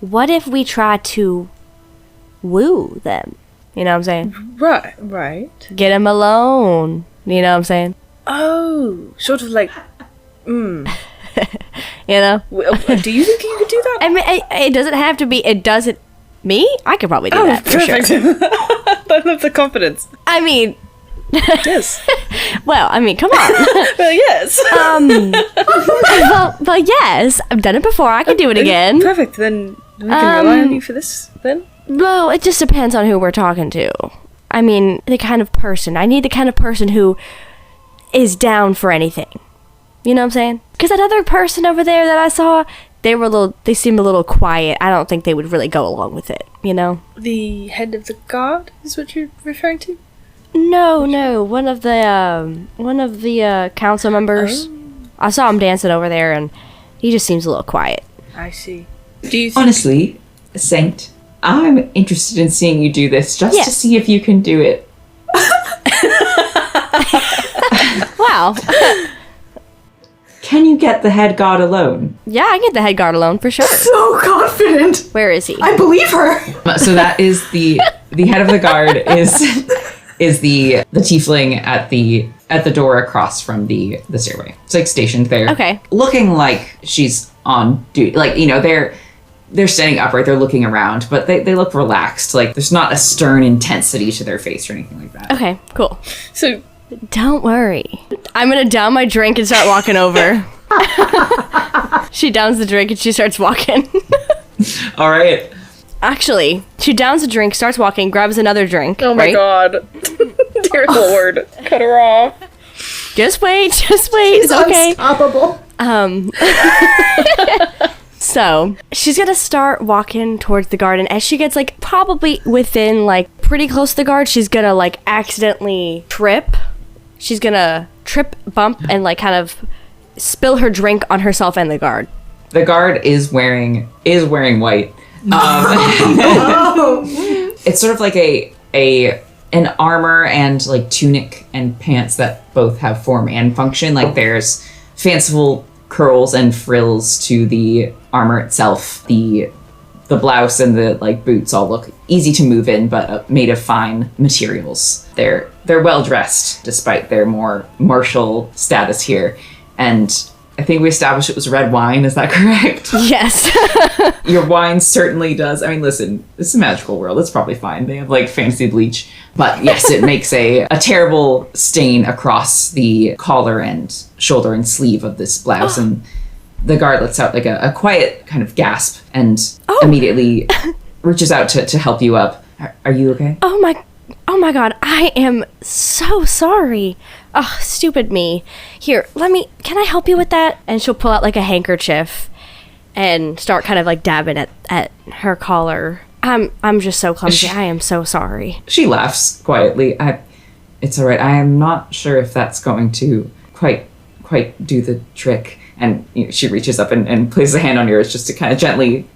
What if we try to woo them? You know what I'm saying? Right. Get them alone. You know what I'm saying? Oh, sort of like... You know? Do you think you could do that? I mean, it doesn't have to be... It doesn't... Me? I could probably do that, for perfect. sure. I love the confidence. I mean... Yes. Well, I mean, come on. Well, yes. Well, yes. I've done it before. I can do it again. Perfect. Then we can rely on you for this, then? Well, it just depends on who we're talking to. I mean, the kind of person. I need the kind of person who is down for anything. You know what I'm saying? Because that other person over there that I saw, they seemed a little quiet. I don't think they would really go along with it, you know? The head of the guard is what you're referring to? No, one of the council members. Oh. I saw him dancing over there, and he just seems a little quiet. I see. Do you think... Honestly, Saint, I'm interested in seeing you do this just Yes. to see if you can do it. Wow. Can you get the head guard alone? Yeah, I get the head guard alone for sure. So confident. Where is he? I believe her. So that is the head of the guard is the tiefling at the door across from the stairway. It's stationed there. Okay. Looking like she's on duty. They're standing upright, they're looking around, but they look relaxed. There's not a stern intensity to their face or anything like that. Okay, cool. So... Don't worry. I'm gonna down my drink and start walking over. She downs the drink and she starts walking. All right. Actually, she downs the drink, starts walking, grabs another drink. Oh my right? god. Dear Lord. Cut her off. Just wait. It's okay. Unstoppable. So, she's gonna start walking towards the garden. As she gets, probably within, pretty close to the guard, she's gonna, accidentally trip. She's gonna trip, bump, and, kind of spill her drink on herself and the guard. The guard is wearing white. It's sort of like an armor and like tunic and pants that both have form and function. Like there's fanciful curls and frills to the armor itself. The blouse and the like boots all look easy to move in, but made of fine materials. They're well dressed despite their more martial status here. And I think we established it was red wine. Is that correct? Yes. Your wine certainly does. I mean, listen, it's a magical world. It's probably fine. They have like fancy bleach. But yes, it makes a terrible stain across the collar and shoulder and sleeve of this blouse. And the guard lets out like a quiet kind of gasp and immediately reaches out to help you up. Are you okay? Oh my god, I am so sorry. Oh, stupid me. Here, can I help you with that? And she'll pull out like a handkerchief and start kind of like dabbing at her collar. I'm just so clumsy. I am so sorry. She laughs quietly. It's all right. I am not sure if that's going to quite do the trick. And she reaches up and places a hand on yours just to kind of gently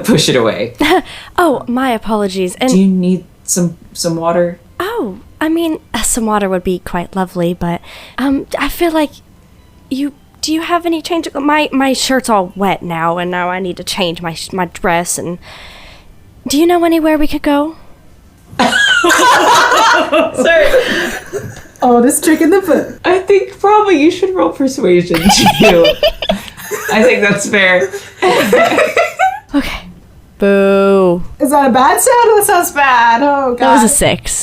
push it away. Oh, my apologies. And do you need some water? Oh, I mean, some water would be quite lovely, but I feel like do you have any change? My shirt's all wet now, and now I need to change my dress. And do you know anywhere we could go? Sorry. Oh, this trick in the book. I think probably you should roll persuasion too. I think that's fair. Okay. Boo. Is that a bad sound? That sounds bad. Oh, God. That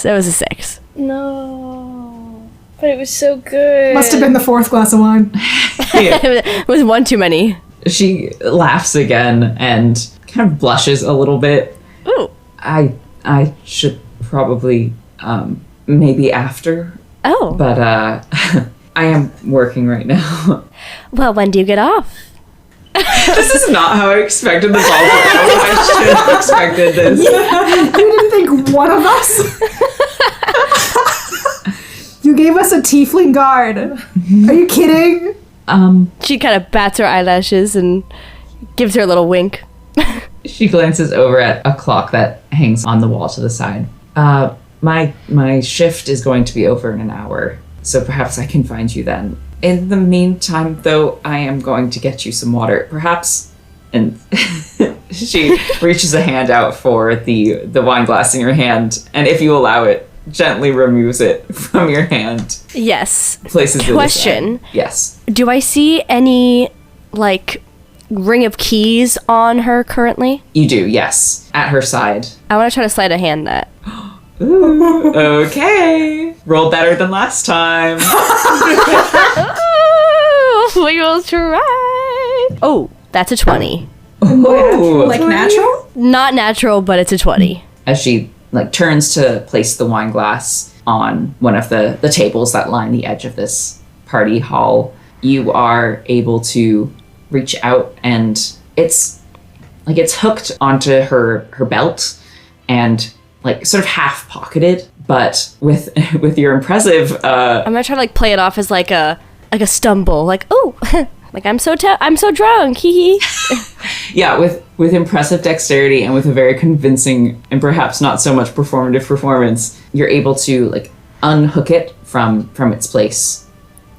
was a 6. No. But it was so good. Must have been the 4th glass of wine. It was one too many. She laughs again and kind of blushes a little bit. Ooh. I should probably maybe after. Oh. But I am working right now. Well, when do you get off? This is not how I expected the ball to go. I should have expected this. You didn't think one of us? You gave us a tiefling guard. Are you kidding? She kind of bats her eyelashes and gives her a little wink. She glances over at a clock that hangs on the wall to the side. My shift is going to be over in an hour, so perhaps I can find you then. In the meantime, though, I am going to get you some water. Perhaps, and she reaches a hand out for the wine glass in your hand, and if you allow it, gently removes it from your hand. Yes. Places it Question. aside. Yes. Do I see any, like, ring of keys on her currently? You do, yes. At her side. I want to try to sleight of hand that. Ooh, okay. Roll better than last time. We will try. Oh, that's a 20. Ooh. Like natural? Not natural, but it's a 20. As she turns to place the wine glass on one of the tables that line the edge of this party hall, you are able to reach out, and it's hooked onto her belt and like sort of half pocketed, but with your impressive I'm gonna try to like play it off as like a stumble, like, oh, like I'm so drunk, hee hee. yeah, with impressive dexterity and with a very convincing and perhaps not so much performative performance, you're able to like unhook it from its place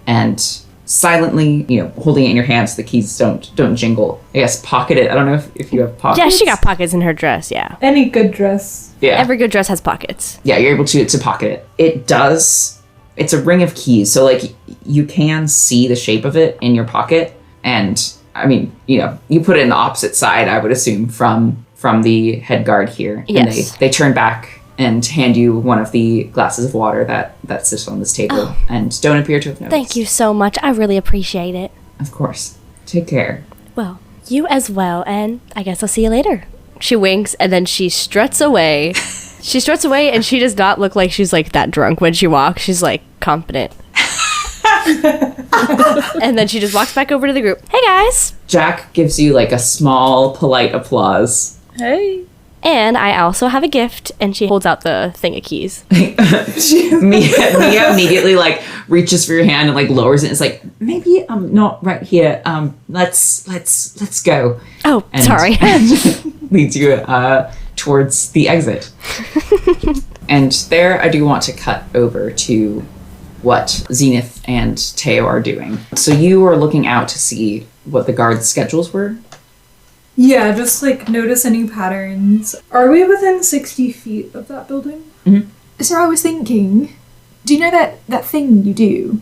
and silently, holding it in your hands so the keys don't jingle. I guess pocket it. I don't know if you have pockets. Yeah, she got pockets in her dress, yeah. Any good dress. Yeah. Every good dress has pockets. Yeah, you're able to pocket it. It does. It's a ring of keys, so like you can see the shape of it in your pocket, and I mean, you put it in the opposite side, I would assume, from the head guard here. Yes. And they turn back and hand you one of the glasses of water that sits on this table and don't appear to have noticed. Thank you so much. I really appreciate it. Of course. Take care. Well, you as well, and I guess I'll see you later. She winks, and then she struts away. She struts away, and she does not look like she's, like, that drunk when she walks. She's, like, confident. And then she just walks back over to the group. Hey, guys! Jack gives you, like, a small, polite applause. Hey. And I also have a gift, and she holds out the thing of keys. Mia immediately like reaches for your hand and like lowers it. It's like, maybe I'm not right here. Let's go. Oh, And sorry. leads you towards the exit. And there I do want to cut over to what Zenith and Teo are doing. So you are looking out to see what the guards' schedules were. Yeah, just like notice any patterns. Are we within 60 feet of that building? So I was thinking, do you know that thing you do?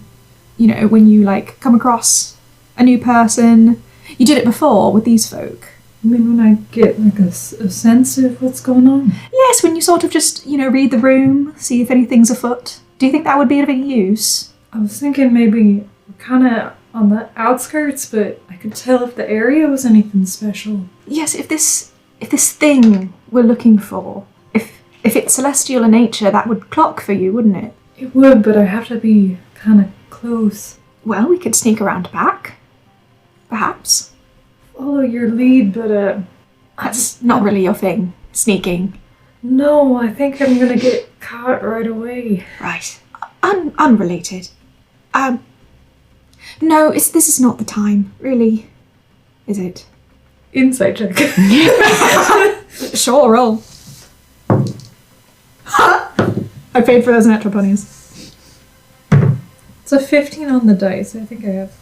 You know, when you like come across a new person, you did it before with these folk. I mean, when I get like a sense of what's going on. Yes, when you sort of just, read the room, see if anything's afoot. Do you think that would be of any use? I was thinking maybe kind of on the outskirts, but I could tell if the area was anything special. Yes, if this thing we're looking for, if it's celestial in nature, that would clock for you, wouldn't it? It would, but I have to be kind of close. Well, we could sneak around back. Perhaps. Follow your lead, but That's not really your thing, sneaking. no, I think I'm gonna get caught right away. Right. Unrelated. No, this is not the time, really. Is it? Insight check. Sure, roll. I paid for those natural bunnies. It's a 15 on the dice. I think I have.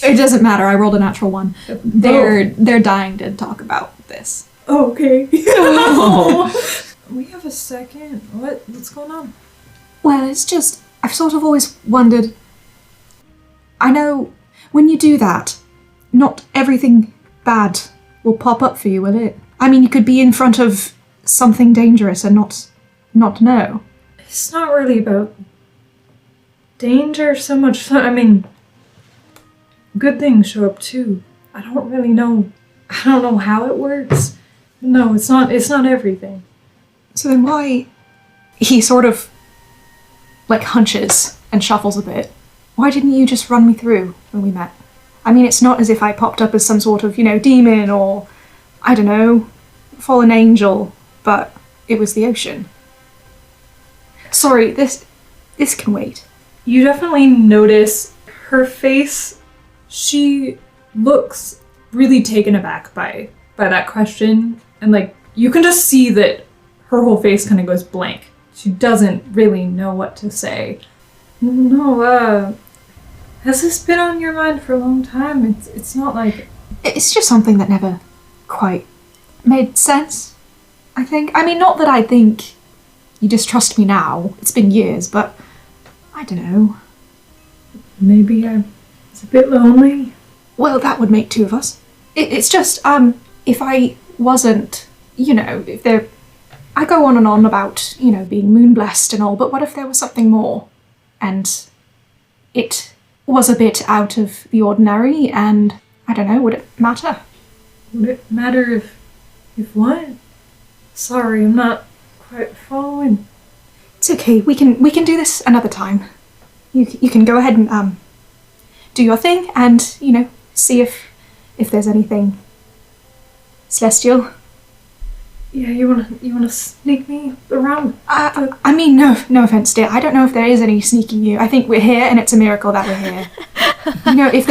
It doesn't matter, I rolled a natural one. They're dying to talk about this. Oh, okay. We have a second. What's going on? Well, it's just, I've sort of always wondered. I know when you do that, not everything bad will pop up for you, will it? I mean, you could be in front of something dangerous and not know. It's not really about danger so much. I mean, good things show up too. I don't really know. I don't know how it works. No, it's not everything. So then why... He sort of, like, hunches and shuffles a bit. Why didn't you just run me through when we met? I mean, it's not as if I popped up as some sort of, demon or, I don't know, fallen angel, but it was the ocean. Sorry, this can wait. You definitely notice her face. She looks really taken aback by that question, and like you can just see that her whole face kind of goes blank. She doesn't really know what to say. No, has this been on your mind for a long time? It's not like... It's just something that never quite made sense, I think. I mean, not that I think you distrust me now. It's been years, but I don't know. Maybe I was a bit lonely. Well, that would make two of us. It's just, if I wasn't, if there... I go on and on about, being moon-blessed and all, but what if there was something more? And it was a bit out of the ordinary, and I don't know, would it matter? Would it matter if what? Sorry, I'm not quite following. It's okay, we can do this another time. You can go ahead and, do your thing, and, see if there's anything celestial. Yeah, you wanna sneak me around? I mean, no offense, dear. I don't know if there is any sneaking you. I think we're here, and it's a miracle that we're here. If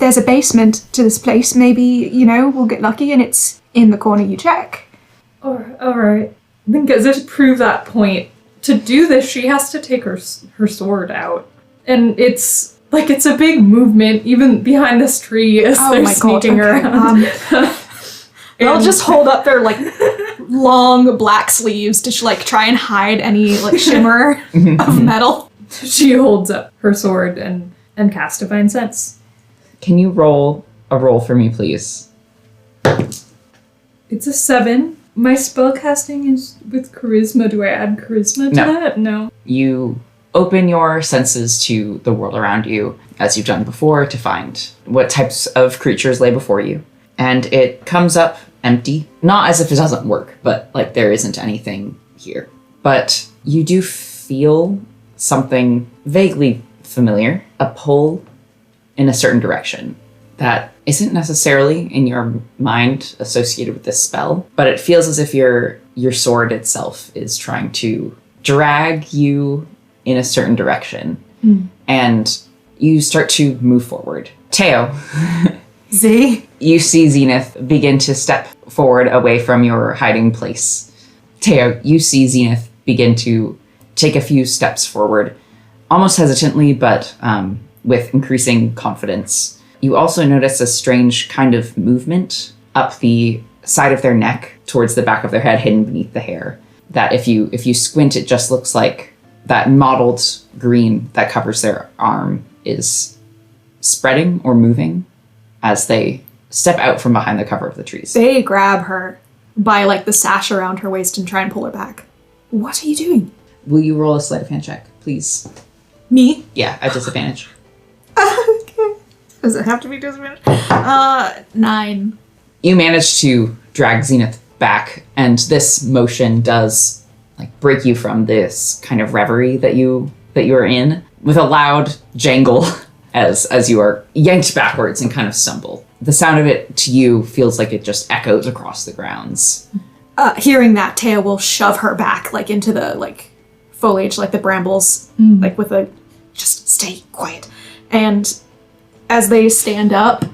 there's a basement to this place, maybe we'll get lucky, and it's in the corner you check. All right. I think as if to prove that point, to do this, she has to take her sword out, and it's a big movement, even behind this tree as they're sneaking around. They'll just hold up their long black sleeves to try and hide any shimmer of metal. She holds up her sword and casts Divine Sense. Can you roll a roll for me, please? It's a 7. My spellcasting is with charisma. Do I add charisma to that? No. You open your senses to the world around you, as you've done before, to find what types of creatures lay before you. And it comes up empty. Not as if it doesn't work, but there isn't anything here. But you do feel something vaguely familiar, a pull in a certain direction that isn't necessarily in your mind associated with this spell, but it feels as if you're your sword itself is trying to drag you in a certain direction. And you start to move forward. Teo, Z? you see Zenith begin to step forward away from your hiding place. Teo, you see Zenith begin to take a few steps forward, almost hesitantly, but with increasing confidence. You also notice a strange kind of movement up the side of their neck towards the back of their head, hidden beneath the hair. That if you squint, it just looks like that mottled green that covers their arm is spreading or moving as they step out from behind the cover of the trees. They grab her by like the sash around her waist and try and pull her back. What are you doing? Will you roll a sleight of hand check, please? Me? Yeah, at disadvantage. Okay. Does it have to be disadvantage? 9. You manage to drag Zenith back, and this motion does like break you from this kind of reverie that you are in with a loud jangle as you are yanked backwards and kind of stumble. The sound of it to you feels like it just echoes across the grounds. Hearing that, Taya will shove her back like into the like foliage, like the brambles, like with a just stay quiet. And as they stand up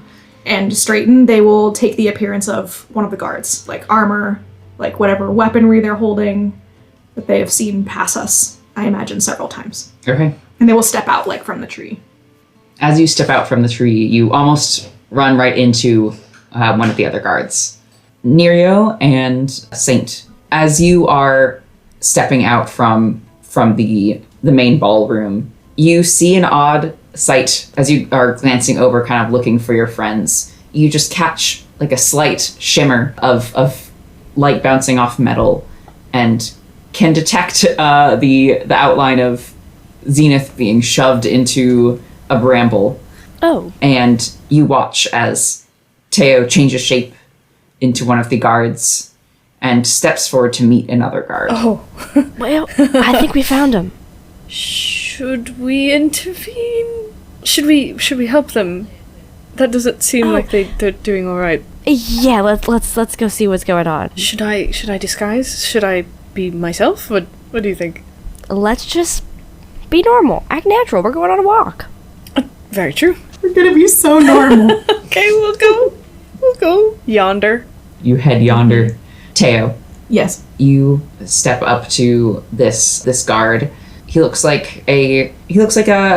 and straighten, they will take the appearance of one of the guards, like armor, like whatever weaponry they're holding that they have seen pass us, I imagine, several times. Okay. And they will step out like from the tree. As you step out from the tree, you almost run right into one of the other guards. Nerio and Saint, as you are stepping out from the main ballroom, you see an odd sight as you are glancing over, kind of looking for your friends. You just catch like a slight shimmer of light bouncing off metal and can detect the outline of Zenith being shoved into a bramble. Oh. And you watch as Teo changes shape into one of the guards and steps forward to meet another guard. Oh. Well, I think we found him. Should we intervene? Should we help them? That doesn't seem like they're doing all right. Yeah, let's go see what's going on. Should I disguise? Should I be myself? What do you think? Let's just be normal. Act natural. We're going on a walk. Very true. We're gonna be so normal. Okay, we'll go yonder. You head yonder. Teo, Yes. you step up to this guard. He looks like a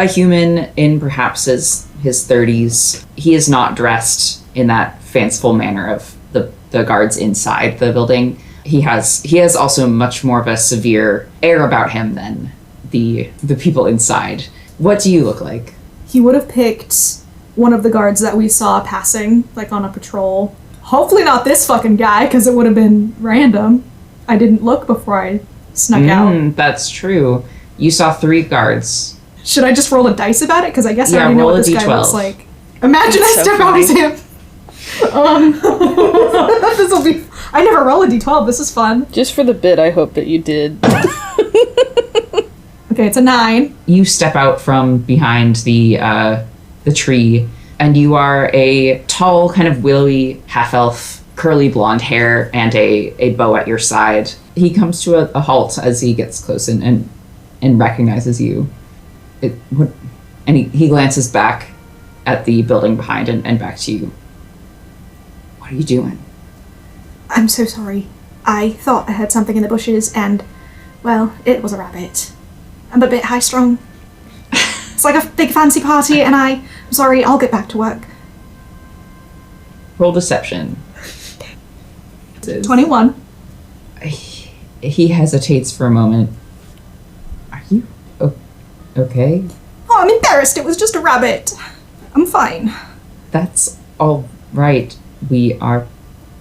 human in perhaps his 30s. He is not dressed in that fanciful manner of the guards inside the building. He has also much more of a severe air about him than the people inside. What do you look like? He would have picked one of the guards that we saw passing, like on a patrol. Hopefully not this fucking guy, because it would have been random. I didn't look before I snuck out. That's true. You saw 3 guards. Should I just roll a dice about it? Because I guess I already know roll what a this guy D12. looks like. Imagine That's I so step out as funny. him. This will be... I never roll a d12. This is fun. Just for the bit, I hope that you did. Okay, it's a 9. You step out from behind the tree, and you are a tall, kind of willowy half-elf, curly blonde hair, and a bow at your side. He comes to a halt as he gets close and recognizes you. And he glances back at the building behind and back to you. What are you doing? I'm so sorry. I thought I heard something in the bushes and, well, it was a rabbit. I'm a bit high-strung. It's like a big fancy party and I'm sorry, I'll get back to work. Roll deception. 21. He hesitates for a moment. Are you okay? Oh, I'm embarrassed. It was just a rabbit. I'm fine. That's all right. We are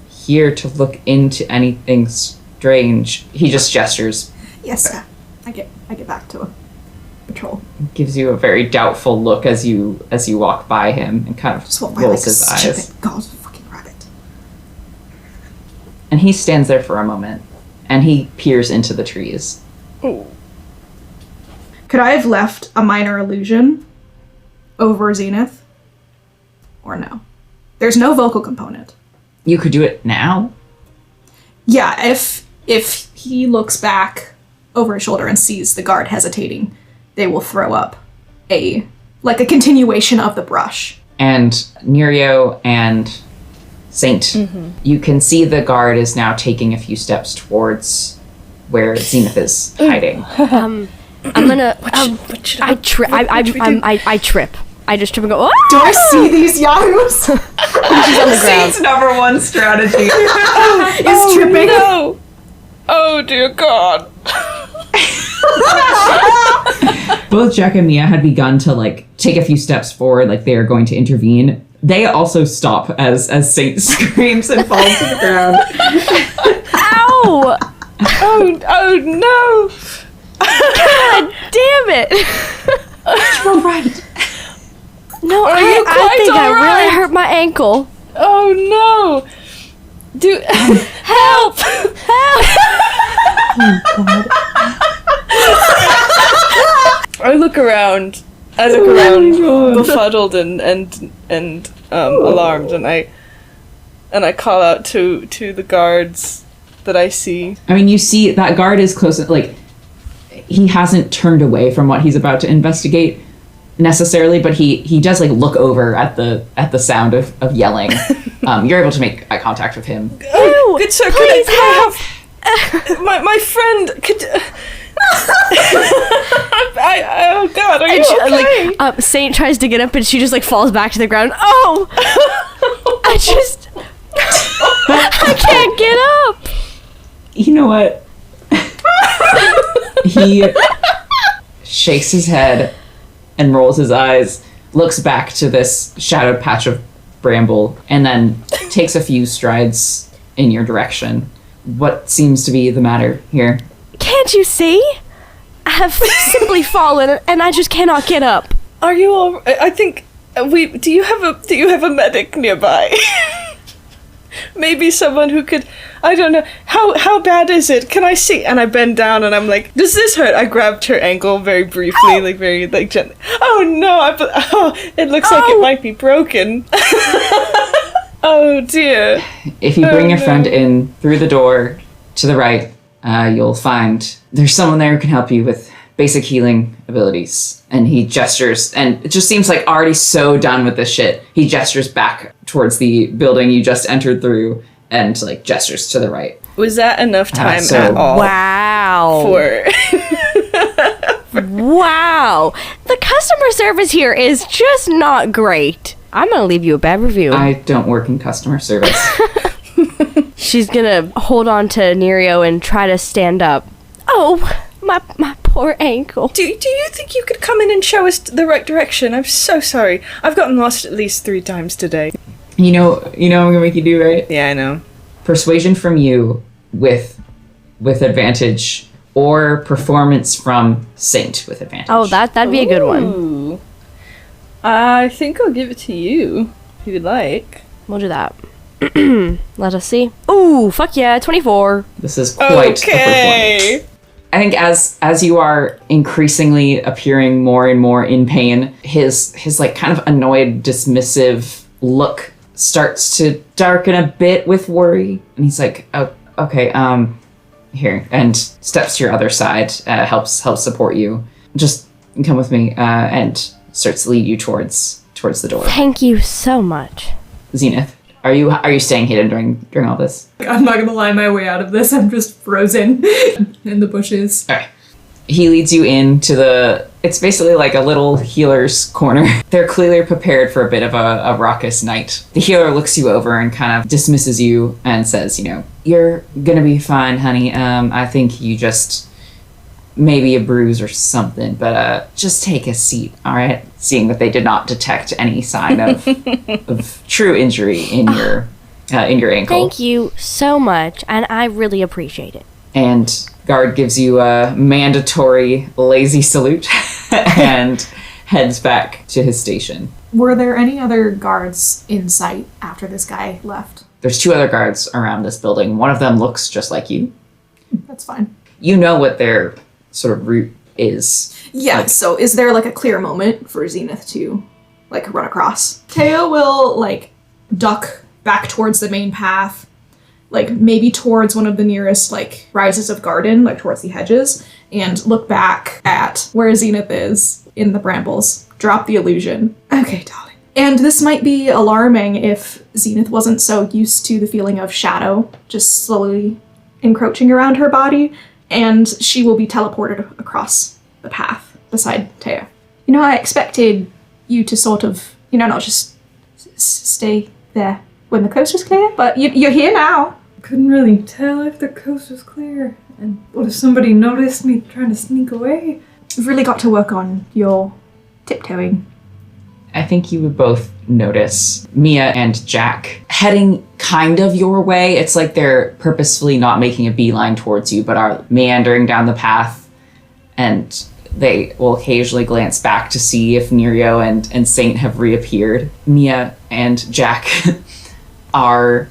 here to look into anything strange. He just gestures. Yes, sir. I get back to a patrol. Gives you a very doubtful look as you walk by him and kind of Just walk by like rolls a his eyes. stupid god fucking rabbit. And he stands there for a moment and he peers into the trees. Ooh. Could I have left a minor illusion over Zenith? Or no? There's no vocal component. You could do it now. Yeah, if If he looks back over his shoulder and sees the guard hesitating, they will throw up a continuation of the brush. And Nerio and Saint, you can see the guard is now taking a few steps towards where Zenith is hiding. I'm gonna. I trip. I trip. I just trip and go. Oh! Do I see these yahoos? She's on the ground. Saint's number one strategy. Is tripping. No! Oh dear God! Both Jack and Mia had begun to like take a few steps forward, like they are going to intervene. They also stop as Saint screams and falls to the ground. Ow! Oh no! God damn it! You're right. No, Are you I quite think I all really right? hurt my ankle. Oh no! Help! I look around. Befuddled and alarmed, and I call out to the guards that I see. I mean, you see that guard is close, like, he hasn't turned away from what he's about to investigate necessarily, but he does, like, look over at the sound of yelling. You're able to make eye contact with him. Oh, good sir, could I have my friend? Could oh God, are you okay? Like, Saint tries to get up and she just like falls back to the ground. Oh, I can't get up. You know what? He shakes his head and rolls his eyes, looks back to this shadowed patch of bramble, and then takes a few strides in your direction. What seems to be the matter here? Can't you see? I have simply fallen and I just cannot get up. Are you all? I think do you have a medic nearby? Maybe someone who could. I don't know. How bad is it? Can I see? And I bend down and I'm like, does this hurt? I grabbed her ankle very briefly, like very like gently. Oh no! It looks like it might be broken. Oh dear. If you bring your friend in through the door to the right, you'll find there's someone there who can help you with basic healing abilities. And he gestures, and it just seems like already so done with this shit. He gestures back towards the building you just entered through and like gestures to the right. Was that enough time so- at all? Wow. For Wow. The customer service here is just not great. I'm gonna leave you a bad review. I don't work in customer service. She's gonna hold on to Nerio and try to stand up. Oh, my poor ankle. Do you think you could come in and show us the right direction? I'm so sorry. I've gotten lost at least 3 times today. You know what I'm gonna make you do, right? Yeah, I know. Persuasion from you with advantage, or performance from Saint with advantage. Oh, that'd be a good one. Ooh. I think I'll give it to you, if you would like. We'll do that. Let us see. Ooh, fuck yeah, 24. This is quite a performance. Okay. I think as you are increasingly appearing more and more in pain, his like kind of annoyed, dismissive look starts to darken a bit with worry, and he's like, "Oh, okay, here," and steps to your other side, helps support you. Just come with me, and starts to lead you towards the door. Thank you so much. Zenith, are you staying hidden during all this? I'm not gonna lie my way out of this. I'm just frozen in the bushes. Okay. He leads you into it's basically like a little healer's corner. They're clearly prepared for a bit of a raucous night. The healer looks you over and kind of dismisses you and says, "You're gonna be fine, honey. I think you just maybe a bruise or something, but just take a seat, all right?" Seeing that they did not detect any sign of true injury in your ankle. Thank you so much, and I really appreciate it. And guard gives you a mandatory lazy salute and heads back to his station. Were there any other guards in sight after this guy left? There's 2 other guards around this building. One of them looks just like you. That's fine. You know what their sort of route is. Yeah, so is there like a clear moment for Zenith to like run across? Teo will like duck back towards the main path like maybe towards one of the nearest like rises of garden, like towards the hedges, and look back at where Zenith is in the brambles. Drop the illusion. Okay, darling. And this might be alarming if Zenith wasn't so used to the feeling of shadow just slowly encroaching around her body, and she will be teleported across the path beside Taya. You know, I expected you to sort of, not just stay there when the coast was clear, but you're here now. Couldn't really tell if the coast was clear. And what if somebody noticed me trying to sneak away? You've really got to work on your tiptoeing. I think you would both notice Mia and Jack heading kind of your way. It's like they're purposefully not making a beeline towards you, but are meandering down the path, and they will occasionally glance back to see if Nerio and Saint have reappeared. Mia and Jack are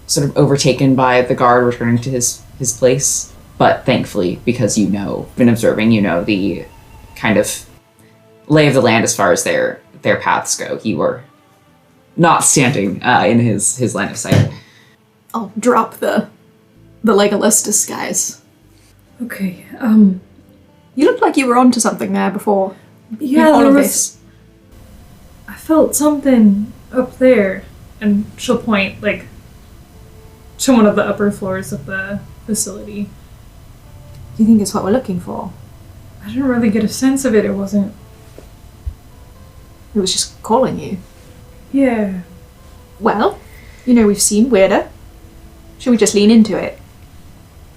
sort of overtaken by the guard returning to his place, but thankfully, because been observing, the kind of lay of the land as far as their paths go. You were not standing in his line of sight. I'll drop the Legolas disguise. Okay, You looked like you were onto something there before. yeah, all there of was... this. I felt something up there. And she'll point, like, to one of the upper floors of the facility. Do you think it's what we're looking for? I didn't really get a sense of it. It wasn't... It was just calling you. Yeah. Well, we've seen weirder. Should we just lean into it?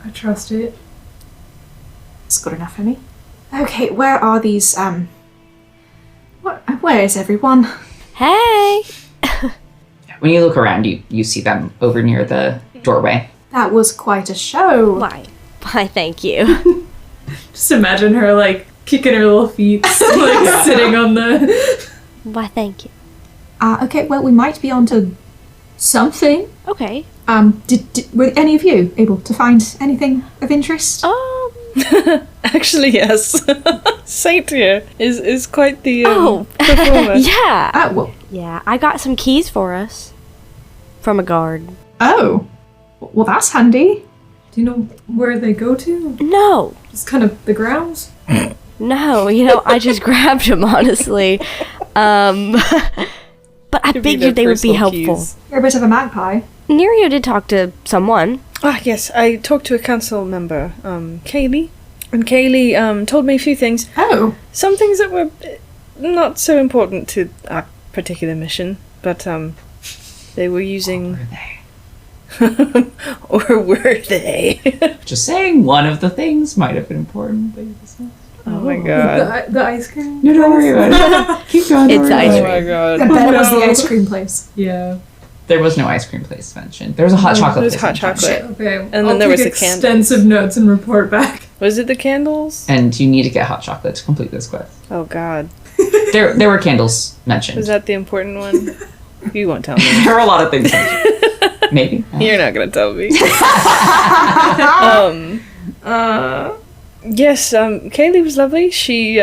I trust it. It's good enough for me. Okay, where are these, where is everyone? Hey! When you look around, you see them over near the doorway. That was quite a show. Why, thank you. Just imagine her, like, kicking her little feet, like, sitting on the... Why, thank you. Okay, well, we might be onto something. Okay. Were any of you able to find anything of interest? Actually, yes. Saint here is quite the performer. Yeah. Well, Yeah, I got some keys for us. From a guard. oh. Well, that's handy. Do you know where they go to? No. Just kind of the grounds? No, I just grabbed them, honestly. But I Could be figured their they would be personal helpful. keys. You're a bit of a magpie. Nerio did talk to someone. Ah, yes, I talked to a council member, Kaylee. And Kaylee told me a few things. Oh. Some things that were not so important to our particular mission, but they were using... Or were they? Just saying, one of the things might have been important. But you dismissed. Oh my god. The ice cream? No, don't worry about it. Keep going. It's don't worry ice about Oh it. my god. I bet it was the ice cream place. Yeah. There was no ice cream place mentioned. There was a hot chocolate There's place hot mentioned. chocolate. Okay. then I'll there was take the candles. extensive notes and report back. Was it the candles? And you need to get hot chocolate to complete this quest. Oh god. There were candles mentioned. Was that the important one? You won't tell me. There are a lot of things mentioned. Maybe. You're not gonna tell me. Yes, Kaylee was lovely. She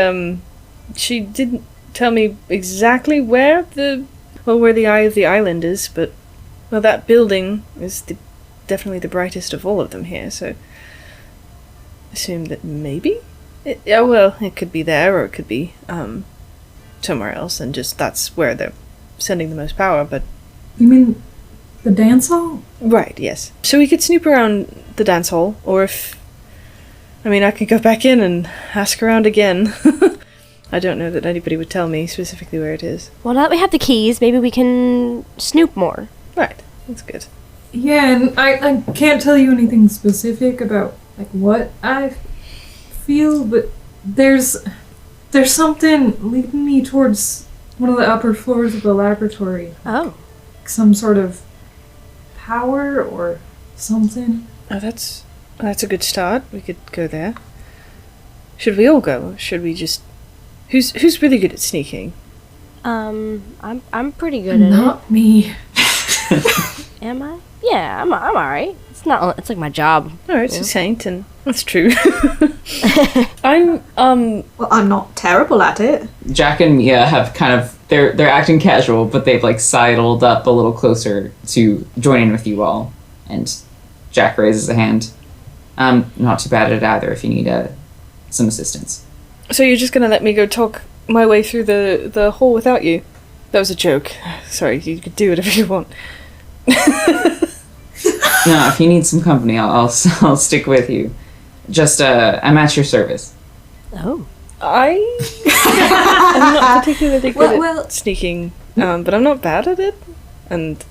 didn't tell me exactly where the eye of the island is, but that building is definitely the brightest of all of them here. So, assume that maybe it could be there, or it could be somewhere else, and just that's where they're sending the most power. But You mean the dance hall? right, yes. So we could snoop around the dance hall, or I could go back in and ask around again. I don't know that anybody would tell me specifically where it is. Well, now that we have the keys, maybe we can snoop more. Right, that's good. Yeah, and I can't tell you anything specific about like what I feel, but there's something leading me towards one of the upper floors of the laboratory. Oh. Some sort of power or something. Oh, that's a good start. We could go there. Should we all go? Or should we just... Who's really good at sneaking? I'm pretty good at Not me. it. Am I? Yeah, I'm alright. It's like my job. Alright, so Saint, and that's true. I'm, Well, I'm not terrible at it. Jack and Mia have kind of they're acting casual, but they've like sidled up a little closer to join in with you all, and Jack raises a hand. I'm not too bad at it either if you need some assistance. So you're just gonna let me go talk my way through the hall without you? That was a joke. Sorry, you could do whatever you want. No, if you need some company, I'll stick with you. Just, I'm at your service. Oh. I'm not particularly good Well- at sneaking, but I'm not bad at it. And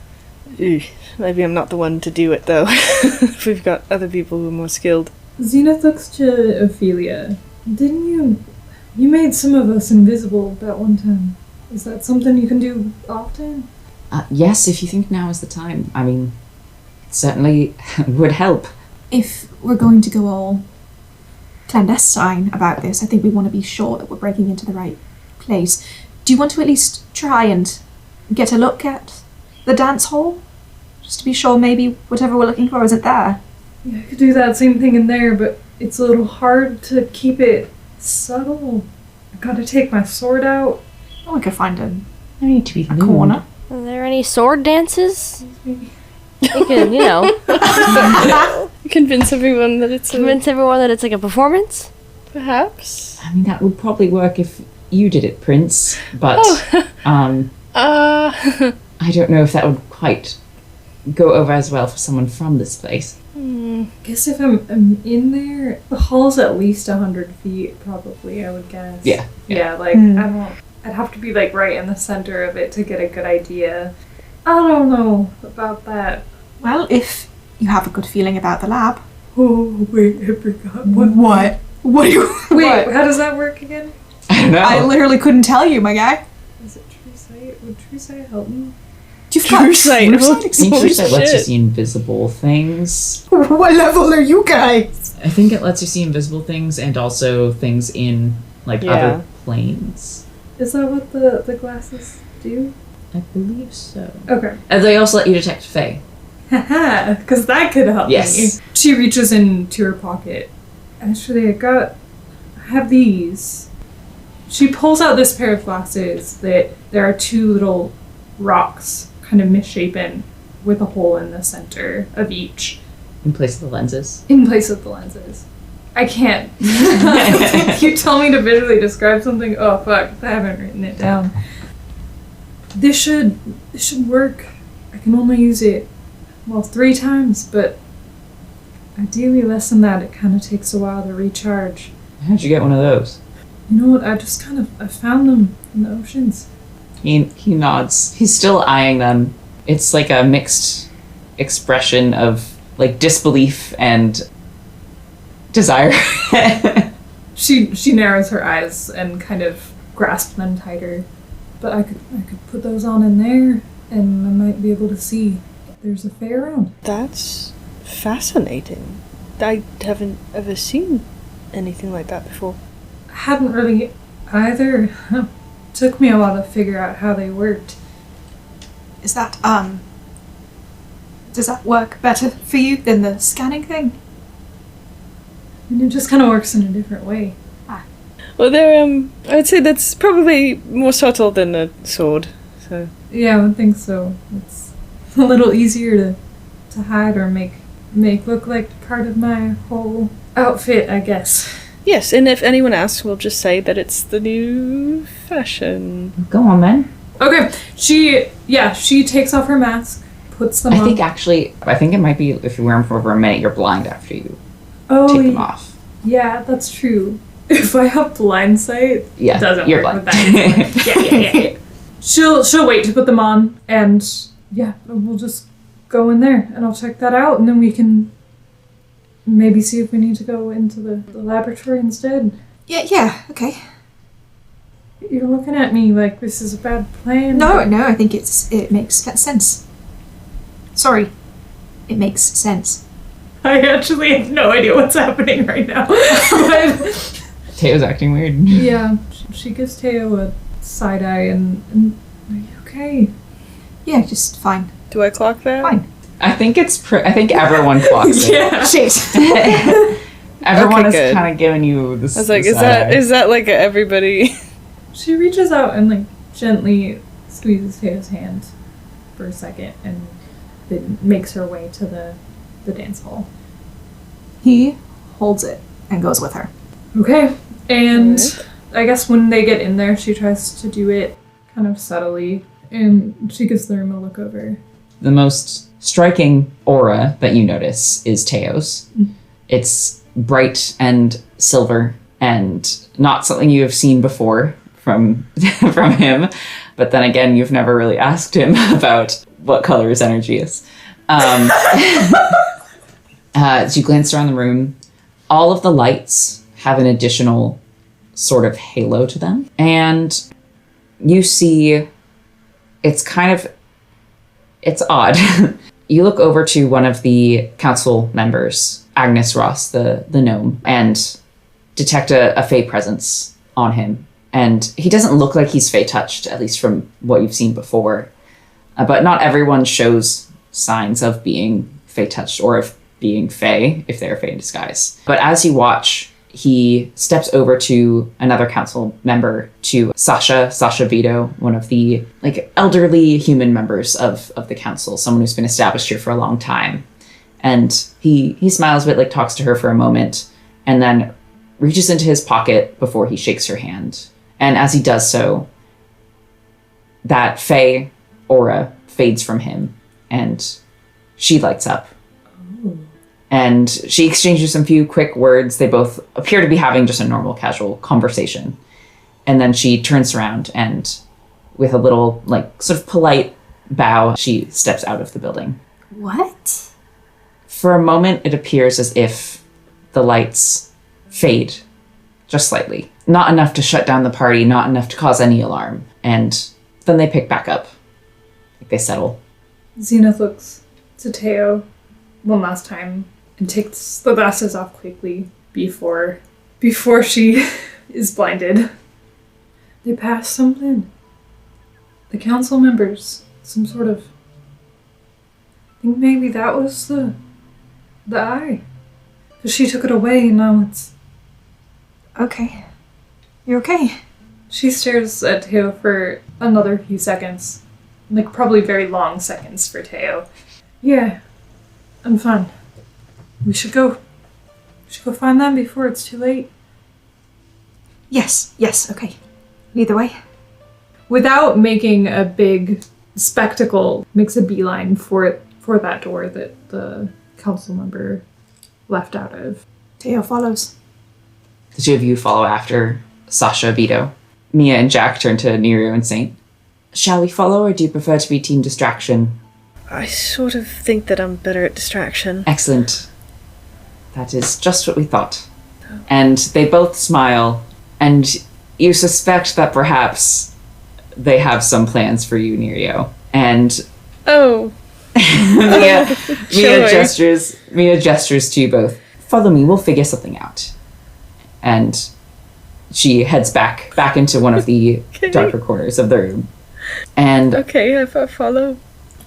maybe I'm not the one to do it, though. If we've got other people who are more skilled. Zenith looks to Ophelia. Didn't you made some of us invisible that one time. Is that something you can do often? Yes, if you think now is the time. I mean, it certainly would help. If we're going to go all clandestine about this, I think we want to be sure that we're breaking into the right place. Do you want to at least try and get a look at the dance hall? Just to be sure maybe whatever we're looking for isn't there. Yeah, I could do that same thing in there, but it's a little hard to keep it subtle. I gotta take my sword out. Oh, we could find No need to be a lewd. corner. Are there any sword dances? We could, Convince everyone that it's convince everyone that it's like a performance. perhaps. I mean, that would probably work if you did it, Prince. But I don't know if that would quite go over as well for someone from this place. Guess if I'm in there, the hall's at least 100 feet, probably, I would guess. Yeah. Yeah, like, I'd have to be, like, right in the center of it to get a good idea. I don't know about that. Well, if you have a good feeling about the lab. Oh, wait, I forgot. What? What do you... Wait, how does that work again? I don't know. I literally couldn't tell you, my guy. Is it True Sight? Would True Sight help me? You've got True sight. true sight I think experience. True Sight lets you shit. see invisible things. What level are you guys? I think it lets you see invisible things and also things in, like, Yeah. other planes. Is that what the glasses do? I believe so. Okay. And they also let you detect Fae. Haha, because that could help Yes. me. She reaches into her pocket. Actually, I have these. She pulls out this pair of glasses that there are two little rocks, kind of misshapen, with a hole in the center of each, In place of the lenses. in place of the lenses. I can't. You tell me to visually describe something. Oh fuck! I haven't written it down. This should work. I can only use it 3 times, but ideally less than that. It kind of takes a while to recharge. How'd you get one of those? You know what? I found them in the oceans. He nods. He's still eyeing them. It's like a mixed expression of, like, disbelief and desire. She narrows her eyes and kind of grasps them tighter. But I could put those on in there, and I might be able to see if there's a Fae around. That's fascinating. I haven't ever seen anything like that before. I hadn't really either. Took me a while to figure out how they worked. Is that, does that work better for you than the scanning thing? And it just kind of works in a different way. Well, I'd say that's probably more subtle than a sword. So Yeah, I would think so. It's a little easier to hide or make look like part of my whole outfit, I guess. yes, and if anyone asks, we'll just say that it's the new fashion. Go on, then. Okay, she takes off her mask, puts them I on. think it might be if you wear them for over a minute, you're blind after you Oh, take them off. yeah, that's true. If I have blind sight, Yeah, it doesn't you're work blind. with that. Yeah. She'll wait to put them on, and yeah, we'll just go in there, and I'll check that out, and then we can maybe see if we need to go into the laboratory instead. Yeah, okay. You're looking at me like this is a bad plan. No, I think it makes sense. Sorry. It makes sense. I actually have no idea what's happening right now. But Teo's acting weird. yeah, she gives Teo a side eye, and are you okay? Yeah, just fine. Do I clock that? Fine. I think I think everyone clocks it. Yeah. Shit. Everyone Okay, is good. kind of giving you this. I was like, this is that like a everybody? She reaches out and like gently squeezes Teo's hand for a second, and then makes her way to the the dance hall. He holds it and goes with her. Okay, and I guess when they get in there, she tries to do it kind of subtly, and she gives the room a look over. The most striking aura that you notice is Teo's. It's bright and silver and not something you have seen before from him. But then again, you've never really asked him about what color his energy is. As you glance around the room, all of the lights have an additional sort of halo to them. And you see, it's odd. You look over to one of the council members, Agnes Ross, the gnome, and detect a Fey presence on him. And he doesn't look like he's Fey touched, at least from what you've seen before. But not everyone shows signs of being Fey touched or of being Fey, if they're Fey in disguise. But as you watch, he steps over to another council member, to Sasha Vito, one of the elderly human members of the council, someone who's been established here for a long time. And he smiles a bit, talks to her for a moment, and then reaches into his pocket before he shakes her hand. And as he does so, that Fey aura fades from him, and she lights up. Oh. And she exchanges some few quick words. They both appear to be having just a normal, casual conversation. And then she turns around and, with a little, sort of polite bow, she steps out of the building. What? For a moment, it appears as if the lights fade just slightly. Not enough to shut down the party, not enough to cause any alarm. And then they pick back up. They settle. Zenith looks to Teo one last time and takes the glasses off quickly before she is blinded. They passed something. The council members, some sort of... I think maybe that was the eye. Because she took it away and now it's... Okay. You're okay. She stares at Teo for another few seconds. Probably very long seconds for Teo. Yeah, I'm fine. We should go find them before it's too late. Yes, okay. Either way. Without making a big spectacle, makes a beeline for that door that the council member left out of. Teo follows. The two of you follow after Sasha Vito. Mia and Jack turn to Nero and Saint. Shall we follow, or do you prefer to be team distraction? I sort of think that I'm better at distraction. Excellent. That is just what we thought. And they both smile, and you suspect that perhaps they have some plans for you, Nero. And Mia gestures to you both. Follow me, we'll figure something out. And she heads back into one of the darker corners of the room. And okay, if I follow.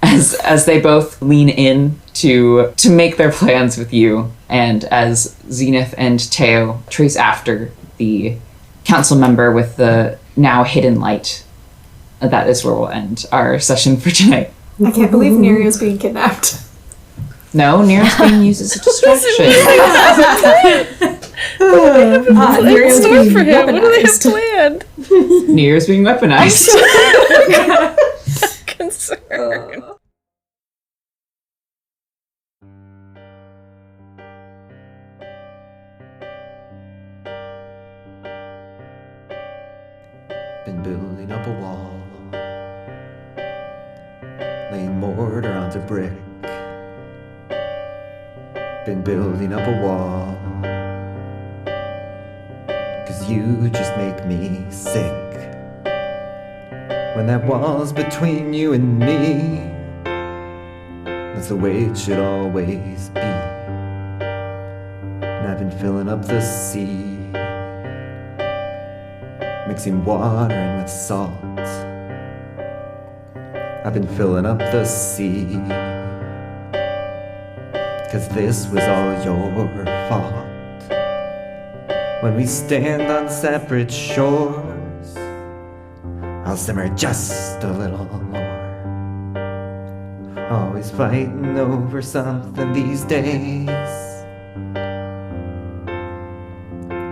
As they both lean in to make their plans with you, and as Zenith and Teo trace after the council member with the now hidden light, that is where we'll end our session for tonight. I can't believe Nereo's being kidnapped. No, Nereo's being used as a distraction. Nereo's being for him. What do they have planned? Nereo's being weaponized. Concern. Been building up a wall, laying mortar onto brick. Been building up a wall, 'cause you just make me sick. When that wall's between you and me, that's the way it should always be. And I've been filling up the sea, mixing water in with salt. I've been filling up the sea, 'cause this was all your fault. When we stand on separate shores, I'll simmer just a little more. Always fighting over something these days.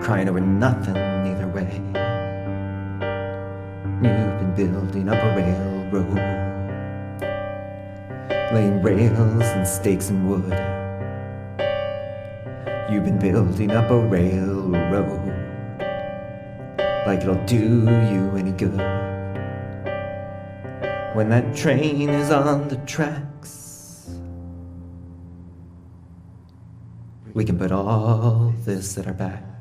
Crying over nothing either way. You've been building up a railroad, laying rails and stakes and wood. You've been building up a railroad, like it'll do you any good. When that train is on the tracks, we can put all this at our back.